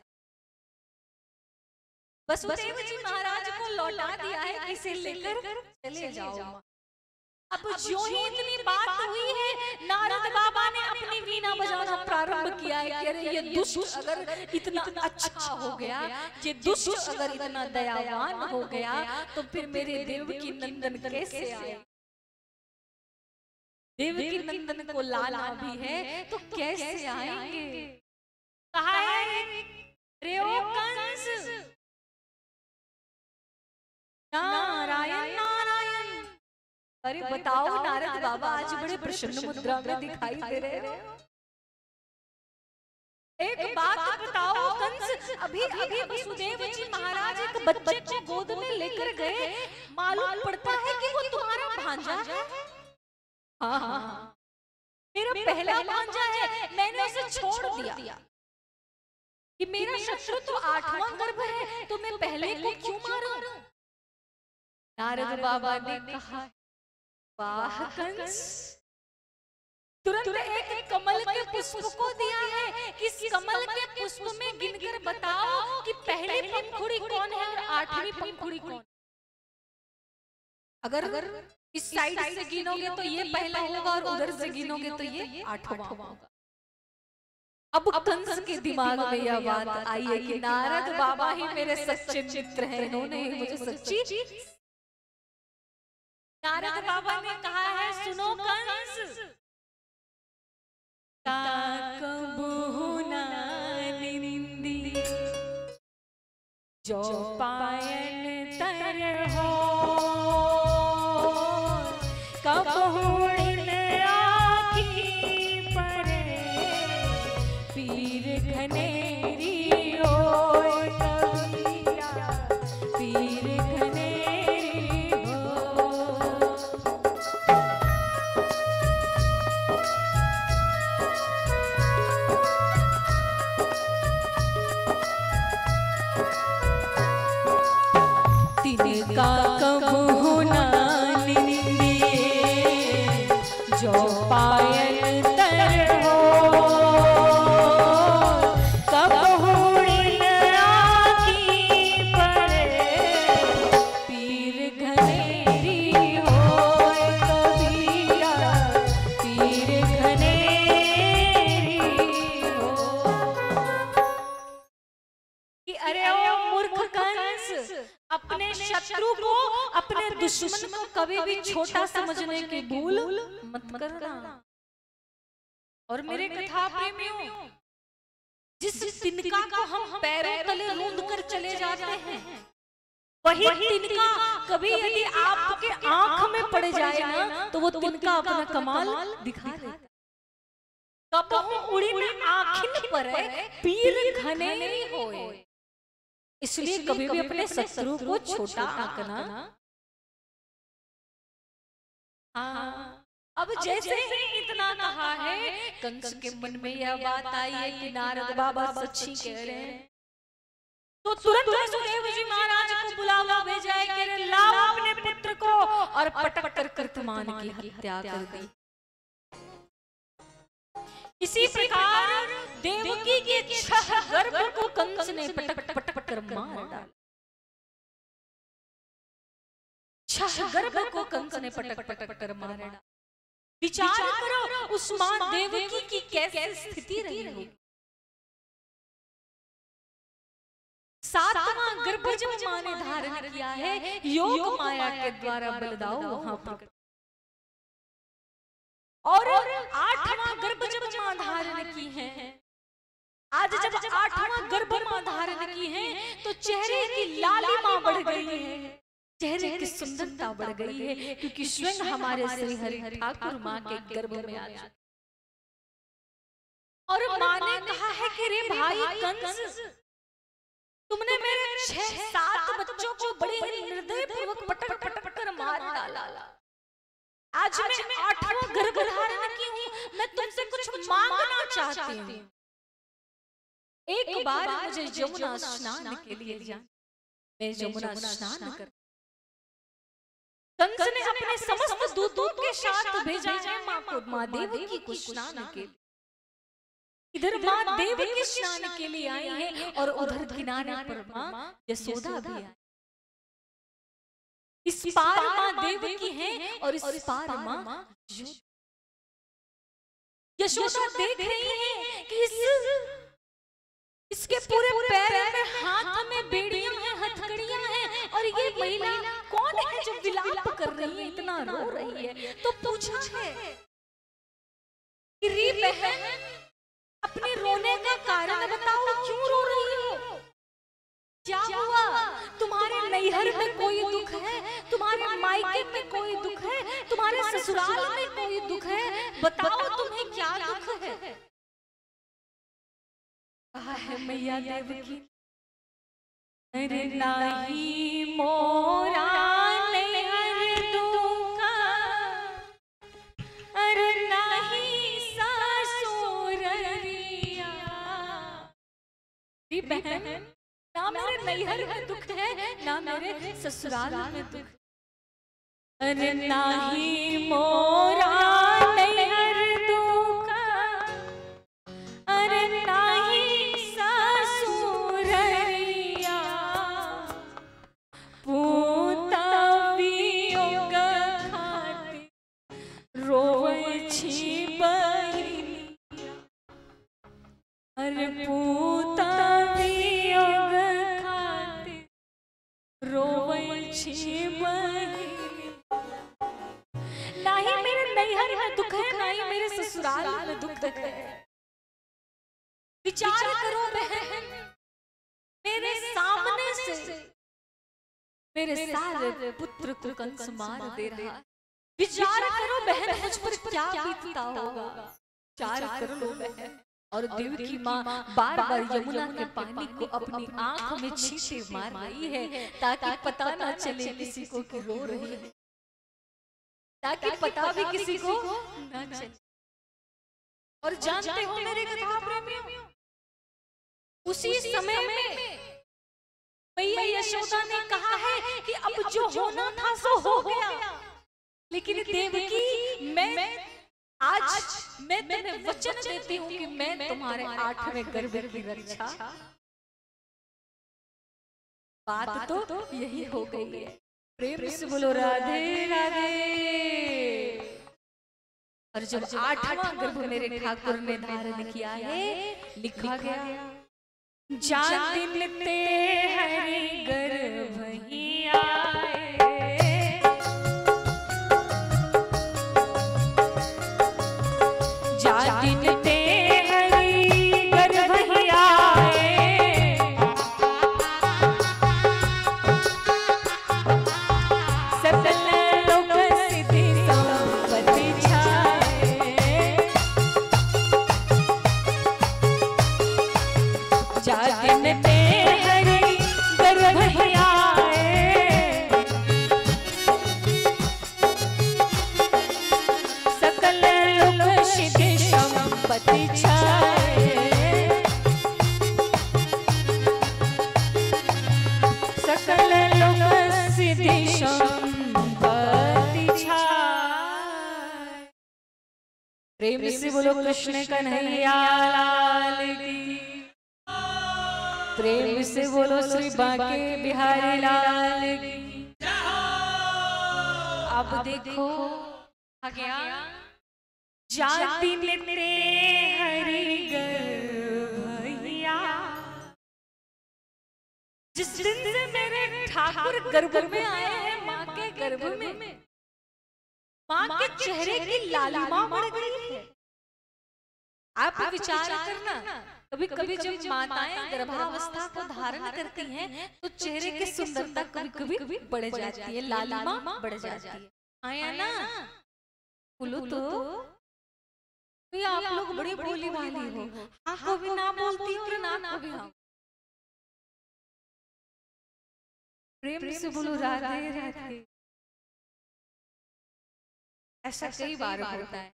वसुदेव जी महाराज को लौटा दिया है, इसे लेकर चले जाओ। अब जो ही इतनी बात हुई है, नारद बाबा ने अपनी वीणा बजाना प्रारंभ किया है कि अरे ये दुष्ट अगर इतना अच्छा हो गया, ये दुष्ट अगर इतना दयावान हो गया, तो फिर मेरे देवकी नंदन कैसे आए? देवकी नंदन को लाना भी है तो कैसे आएंगे? कहा है रे ओ कंस, नारायण नारायण। अरे बताओ नारद बाबा, आज बड़े प्रसन्न मुद्रा में दिखाई दे रहे हो। एक बात बताओ कंस, अभी अभी वसुदेव जी महाराज एक बच्चे को गोद में लेकर गए, मालूम पड़ता है कि वो तुम्हारा भांजा है। हाँ, मेरा पहला भांजा है, मैंने उसे छोड़ दिया कि मेरा शत्रु तो 8वां गर्भ है, तो मैं पहले को क्यों मारूं? नारद बाबा ने कहा, वाह कंस, तुरंत एक कमल के पुष्प को दिया है, इस कमल के पुष्प में गिनकर बताओ कि पहली पंखुड़ी कौन है और 8वीं पंखुड़ी कौन। अगर इस साइड से गिनोगे तो ये पहला होगा और उधर से गिनोगे तो ये 8वां होगा। अब कंस के दिमाग में यह बात आई है कि नारद बाबा ही मेरे सच्चे मित्र हैं, इन्होंने मुझे सच्ची। नारद बाबा ने कहा है, सुनो कंस, जो पायन तर हो, कबहून आखी परे, पीर घनेरी हो, पीर घनेरी हो। तिनका कबहू ना निंदिए, जो पायल तर हो, कबहू आखी परे, पीर घनेरी हो, कबीरा पीर घनेरी हो। कि अरे ओ मूर्ख कंस, अपने शत्रु को, अपने दुश्मन को कभी भी छोटा समझने की भूल मत करना। और मेरे कथा प्रेमियों, जिस तिनका को हम पैरों तले रूंध कर चले जाते हैं, वही तिनका कभी यदि आपके आंख में पड़ जाए ना, तो वो तिनका अपना कमाल दिखा देता। कबहु उड़िन आँखिन परै पीर घनेरी होए। इसलिए कभी भी अपने शत्रु को छोटा आंकना। हाँ, अब जैसे ही इतना कहा है, कंस के मन में यह बात आई है कि नारद बाबा सच्ची कह रहे हैं, तो तुरंत वसुदेव जी महाराज को बुलावा भेजा है कि लाओ अपने पुत्र को, और पटक कर कृतमान की हत्या कर दी। इसी प्रकार देवकी के 6 गर्भ को कंस ने पटक पटक कर मार डाला। 6 गर्भ को कंस ने पटक पटक कर मार डाला। विचार करो उस मां देवकी की कैसी स्थिति रही होगी। 7वां गर्भ जब मां ने धारण किया है, योग माया के द्वारा बलदाऊ वहां पर, और 8वां गर्भ जब मां धारण की है, आज जब 8वां गर्भ मां धारण की है, तो चेहरे की लालिमा बढ़ गई है, चेहरे की सुंदरता बढ़ गई है, क्योंकि स्वयं हमारे श्री हरि ठाकुर मां के गर्भ में आ चुके। और मां ने कहा है कि रे भाई कंस, तुमने मेरे 6-7 बच्चों को बड़े निर्दय पूर्वक पटक पटक कर मार डाला। आज मैं 8वां गर्भ धारण की हूँ, मैं तुमसे कुछ मांगना चाहती हूँ। एक बार मुझे यमुना स्नान के लिए जाना, मैं यमुना स्नान कर। कंस ने अपने समस्त दूतों के साथ भेजा है मां को, मां देवकी को स्नान के लिए। इधर मां देवकी स्नान के लिए आई है, और उधर किनारे पर मां यशोदा भी आई। इस पार मां देवकी है, और इस पार मां यशोदा देख रही है कि इसके पूरे पैर में, हाथ में बेड़ियां हैं, हथकड़ियां हैं, और ये महिला कौन है जो विलाप कर रही है, इतना रो रही है। तो पूछा है कि री बहन, अपने रोने का कारण बताओ, क्यों रो रही हो, क्या हुआ? तुम्हारे नैहर में कोई दुख है, तुम्हारे मायके में कोई दुख है, तुम्हारे ससुराल में कोई दुख है, बताओ तुम्हें क्या दुख है? कहा है मैया देवकी, अरे नाही मोरा नैहर दुखा, अरे नाही सासुररिया। बहन, ना मेरे नैहर में दुख है, ना मेरे ससुराल में दुख। अरे नाही मोरा नैहर दुखा, अरे नाही सासुररिया, पूता वियोग खातिर रोवे छी बहिनिया। अरे पूता वियोग खातिर रोवे छी बहिनिया। ना ही मेरे नैहर में दुख है, ना ही मेरे ससुराल में दुख है। विचार करो बहन, मेरे सामने से मेरे सारे पुत्र को कंस मार दे रहा है। विचार करो बहन, मुझ पर क्या बीतता होगा। विचार करो बहन। और देवकी माँ बार बार यमुना के पानी को अपनी आंख में छींटे मार रही है, ताकि पता न चले किसी को कि रो रही है, ताकि पता भी किसी को न चले। और जानते हो मेरे कथा प्रेमियों, उसी समय में मैया यशोदा ने कहा है कि अब जो होना था सो हो गया, लेकिन देवकी मैं तुम्हें वचन देती हूँ कि मैं तुम्हारे 8वें गर्भ की रक्षा। बात तो यही हो गई है। प्रेम से बोलो राधे राधे। और जब 8वां गर्भ मेरे ठाकुर ने धारण किया है, लिखा गया जा दिन ते हरि गर्भ ही आए, प्रेम से बोलो कृष्ण कन्हैया लाल की, प्रेम से बोलो श्री बांके बिहारी लाल की। अब देखो आ गया जाति नित्रे हरि भैया, जिस दिन से मेरे ठाकुर गर्भ में आए हैं, माँ के गर्भ में, माँ के चेहरे की लालिमा बढ़ गई है। आप विचार करना, कभी कभी जब माताएं गर्भावस्था को धारण करती हैं तो चेहरे की सुंदरता कभी कभी बढ़ जाती है, लालिमा बढ़ जाती है। आया ना बोलो तो आप लोग बड़ी भोली वाली हो, हाँ को भी ना बोलती और ना को भी हाँ। प्रेम से बोलो राधे राधे। ऐसा कई बार होता है।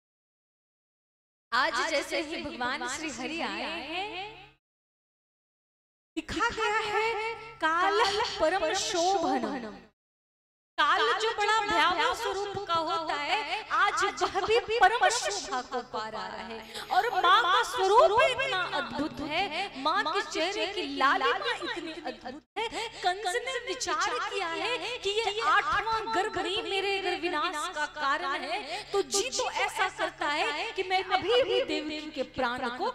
आज जैसे ही भगवान श्री हरि आए हैं, लिखा गया है काल परम शोभनम। काल जो बड़ा भयावह स्वरूप का होता है, आज वह भी परम शोभा को पा रहा है। और माँ का स्वरूप इतना अद्भुत है, माँ के चेहरे की लालिमा इतनी अद्भुत है। कंस ने विचार किया है कि ये 8वां गर्भ ही मेरे अगर विनाश का कारण है, तो जी तो ऐसा करता है कि मैं अभी भी देवकी के प्राण को।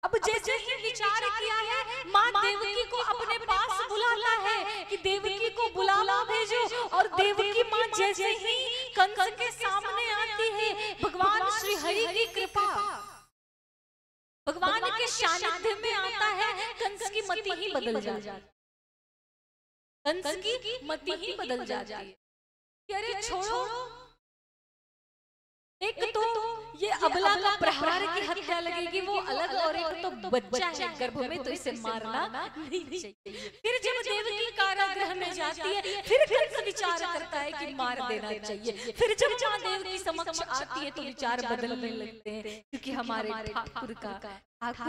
अब जैसे ही विचार किया है, माँ देवकी को अपने पास बुलाता है कि देवकी को बुलावा भेजो। और देवकी माँ जैसे ही कंस के सामने आती है, भगवान श्री हरि की कृपा भगवान के सानिध्य में आता है, कंस की मति ही बदल जाती है। कंस की मति ही बदल जाती है। अरे छोड़ो, एक तो ये अबला का प्रहार की हत्या लगेगी वो अलग, और एक तो बच्चा है गर्भ में तो इसे मारना नहीं चाहिए। फिर जब देवकी कारागृह में जाती है, फिर कंस विचार करता है कि मार देना चाहिए। फिर जब माँ देवकी समक्ष आती है तो विचार बदलने लगते हैं, क्योंकि हमारे ठाकुर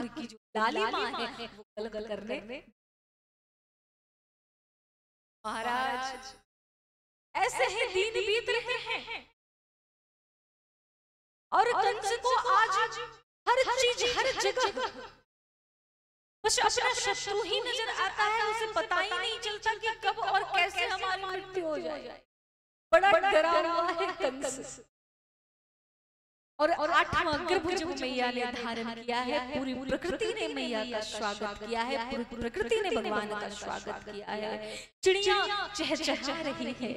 की जो लालिमा है वो गलगल करने। महाराज ऐसे ही दिन बीत रहे हैं और कंस को आज हर चीज हर जगह बस अपना शत्रु ही नजर आता है। उसे पता ही नहीं चलता कि कब और कैसे हमारी मृत्यु हो जाए। बड़ा डरा हुआ है कंस। और 8वां गर्भ जब मैया ने धारण किया है, पूरी प्रकृति ने मैया का स्वागत किया है, पूरी प्रकृति ने भगवान का स्वागत किया है। चिड़िया चहचहा रही है,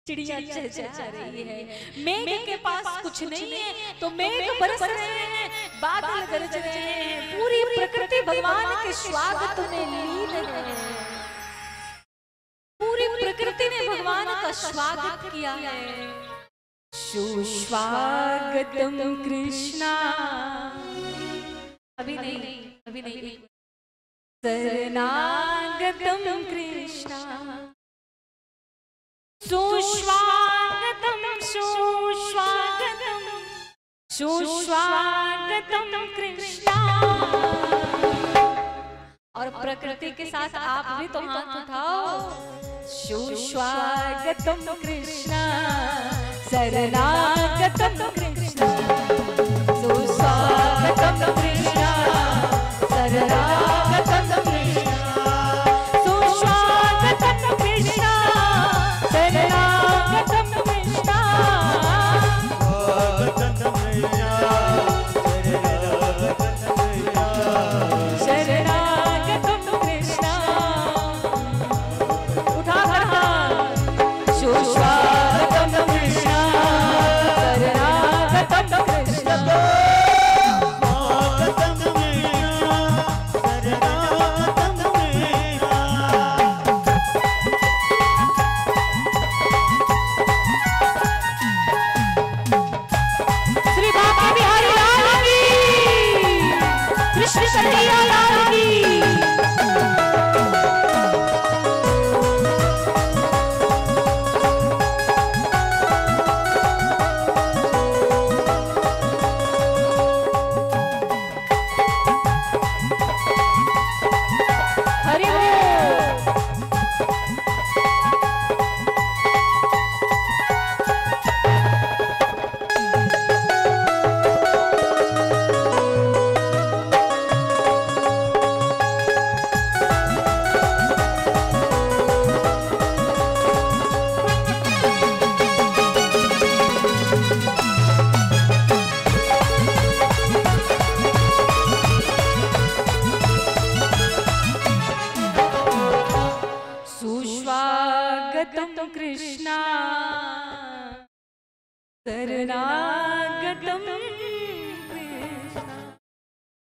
चिड़िया चहचहा रही है। मेघ के पास कुछ नहीं है तो मेघ बरस रहे हैं, बादल गरज रहे हैं, पूरी प्रकृति भगवान के स्वागत में लीन है। पूरी प्रकृति ने भगवान का स्वागत किया है। सुस्वागतम कृष्णा, अभी नहीं शरणागतम कृष्णा, सुस्वागतम सुस्वागतम सुस्वागतम कृष्णा। और प्रकृति के साथ आप भी तो हाथ उठाओ। सुस्वागतम कृष्णा, शरणागतम कृष्णा, सुस्वागतम कृष्णा, शरणागतम कृष्णा, सुस्वागतम कृष्णा, शरणागतम कृष्णा, शरणागतम कृष्णा। उठा कर हाथ, सुस्वागतम कृष्णा, शरणागतम कृष्णा, कृष्णा शरणागतम कृष्णा।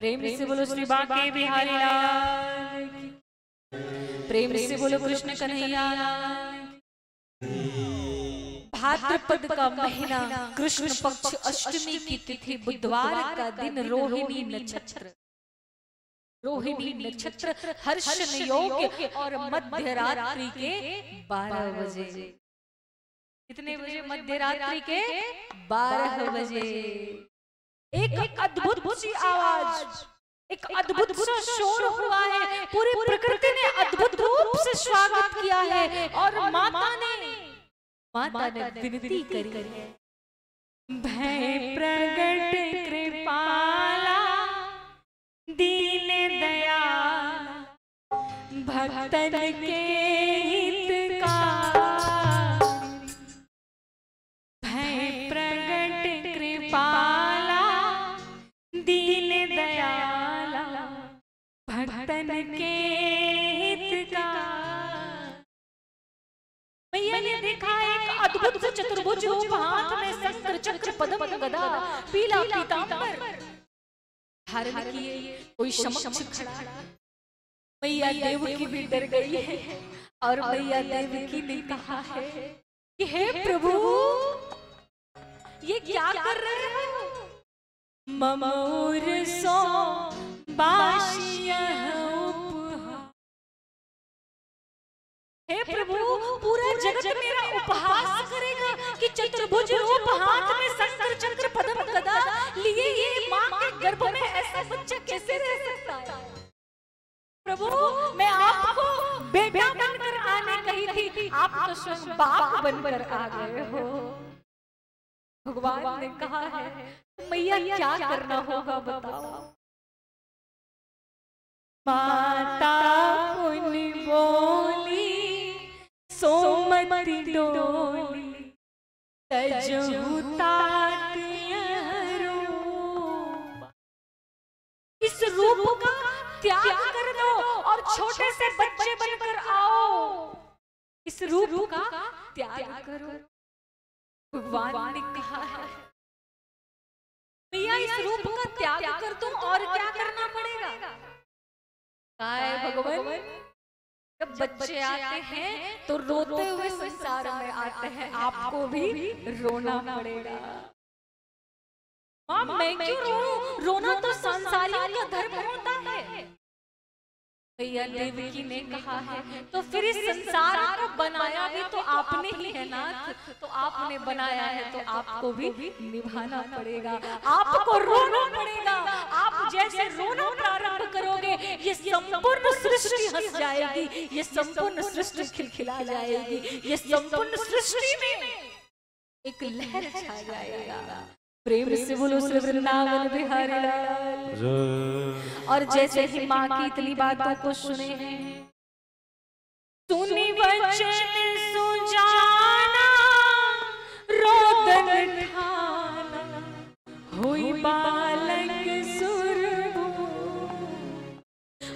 प्रेम से बोलो श्री बांके बिहारी लाल की। प्रेम से बोलो कृष्ण कन्हैया लाल की। भाद्रपद का महीना, कृष्ण पक्ष अष्टमी की तिथि, बुधवार का दिन, रोहिणी नक्षत्र। रोहिणी नक्षत्र हर्षण योग और मध्य रात्रि के 12 बजे। कितने बजे? मध्य रात्रि के 12 बजे। एक अद्भुत सी आवाज, एक अद्भुत सा शोर हुआ है। पूरी प्रकृति ने अद्भुत रूप से स्वागत किया है और माता ने विनती करी है, भय प्रगट कृपाला दीन दयाल भक्तन के हितकारी। भय प्रगट कृपाला दीन दयाला भक्तन के हितकारी। मैया ने देखा एक अद्भुत चतुर्भुज रूप, हाथ में शंकर चक्र पद्म गदा पीला पीतांबर धारण किए, कोई समक्ष खड़ा। मैया देवकी भी डर गई है और मैया देवकी ने कहा है कि हे प्रभु, ये क्या कर रहे हो? ममोर सो बाशिया उपहार। हे प्रभु, पूरा जगत मेरा उपहास करेगा कि चतुर्भुज रूप, हाथ में शंकर चक्र पद्म गदा लिए ये मां के गर्भ में ऐसा बच्चा कैसे रह सकता है? प्रभु, मैं आपको बेटा बनकर आने कही थी, आप तो स्वयं बाप बनकर आ गए हो। भगवान ने कहा है, मैया क्या करना होगा बताओ? माता पुनि बोली सोमति डोली तजहु तात यह रूप। इस रूप का त्याग कर दो और छोटे से बच्चे बनकर आओ। इस रूप का त्याग करो। भगवान ने कहा है, मैया इस रूप का त्याग कर दो और क्या करना पड़ेगा? भगवान, जब बच्चे आते हैं तो रोते हुए संसार में आते हैं, आपको भी रोना पड़ेगा। मां, मैं क्यों रोऊं? रोना तो संसारियों का धर्म होता है। मैया देवकी ने कहा है, तो फिर इस संसार को बनाया भी तो आपने ही है नाथ, तो आपने बनाया है तो आपको भी निभाना पड़ेगा, आपको रोना पड़ेगा। आप जैसे रोना प्रारंभ करोगे, ये संपूर्ण सृष्टि हंस जाएगी, ये संपूर्ण सृष्टि खिलखिला जाएगी, ये संपूर्ण सृष्टि में एक लहर छा जाएगा। प्रेम से बोलो श्री वृंदावन बिहारी लाल। और जैसे ही माँ की इतनी बातों को सुने, सुनी वचन सुजाना रोदन ठाना हुई बालक सुरभू।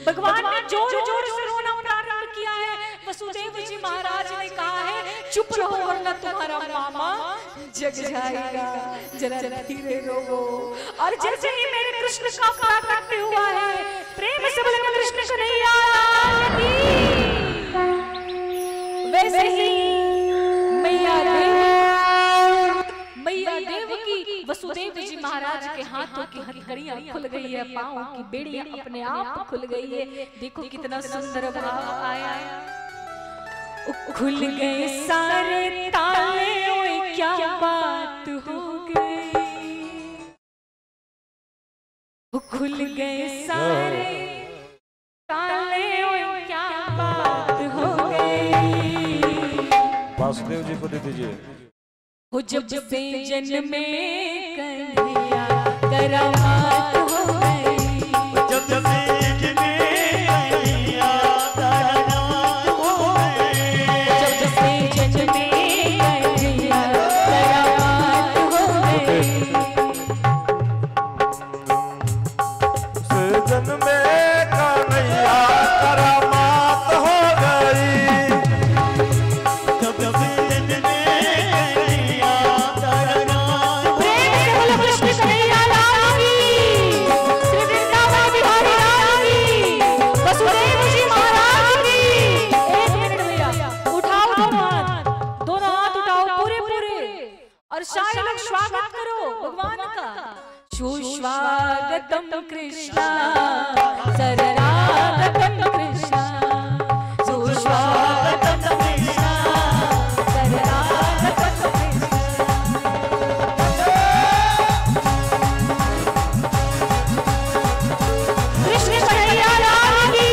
भगवान ने जोर जोर से रोना प्रारंभ किया है। वसुदेव जी महाराज ने कहा है, चुप रहो वरना तुम्हारा मामा जग जाएगा, जरा धीरे रहो। और जैसे ही मेरे कृष्ण का प्राकट्य हुआ है, प्रेम से बोलेंगे कृष्ण कन्हैया लाल की, वैसे ही मैया देव की वसुदेव जी महाराज के हाथों की हथकड़ियां खुल गई है, पांवों की बेड़ियां अपने आप खुल गई है। देखो कितना सुंदर भाव आया, खुल गए सारे ताले, ओए क्या बात हो गई। खुल गए सारे ताले, ओए क्या बात हो गई। वासुदेव जी को दे दीजिए। हो जब से जन्मे कन्हैया करामात हो गई, जब से जन्मे कन्हैया करामात हो गई, जब से जन्मे कन्हैया करामात हो गई। से जन्मे कन्हैया करामात हो गई, जब से सुस्वागतम कृष्णा शरणागतम कृष्णा सुस्वागतम कृष्णा शरणागतम कृष्णा। कृष्ण कन्हैया लाल की।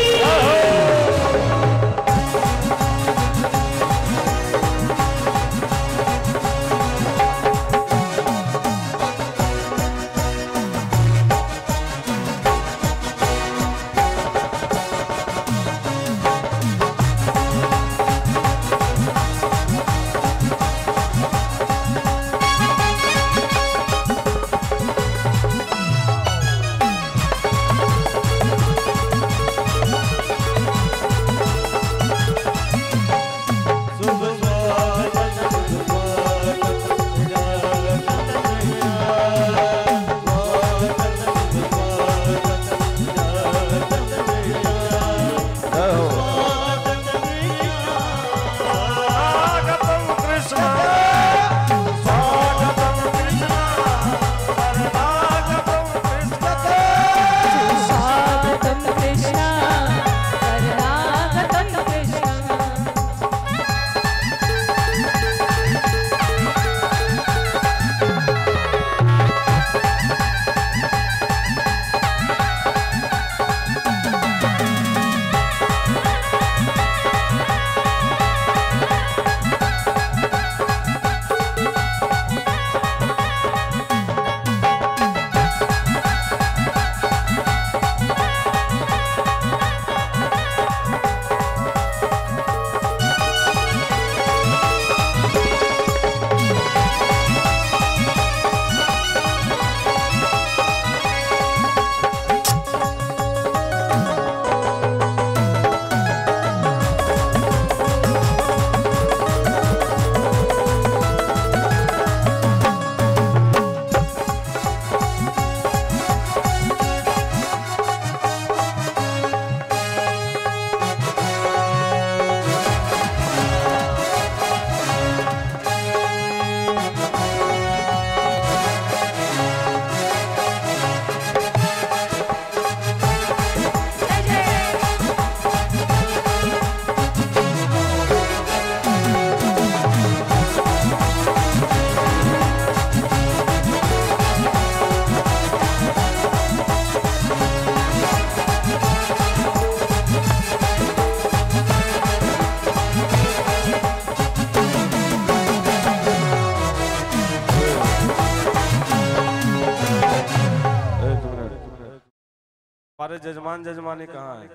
हमारे जजमान जजमानी कहाँ है?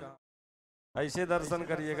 ऐसे दर्शन करिएगा।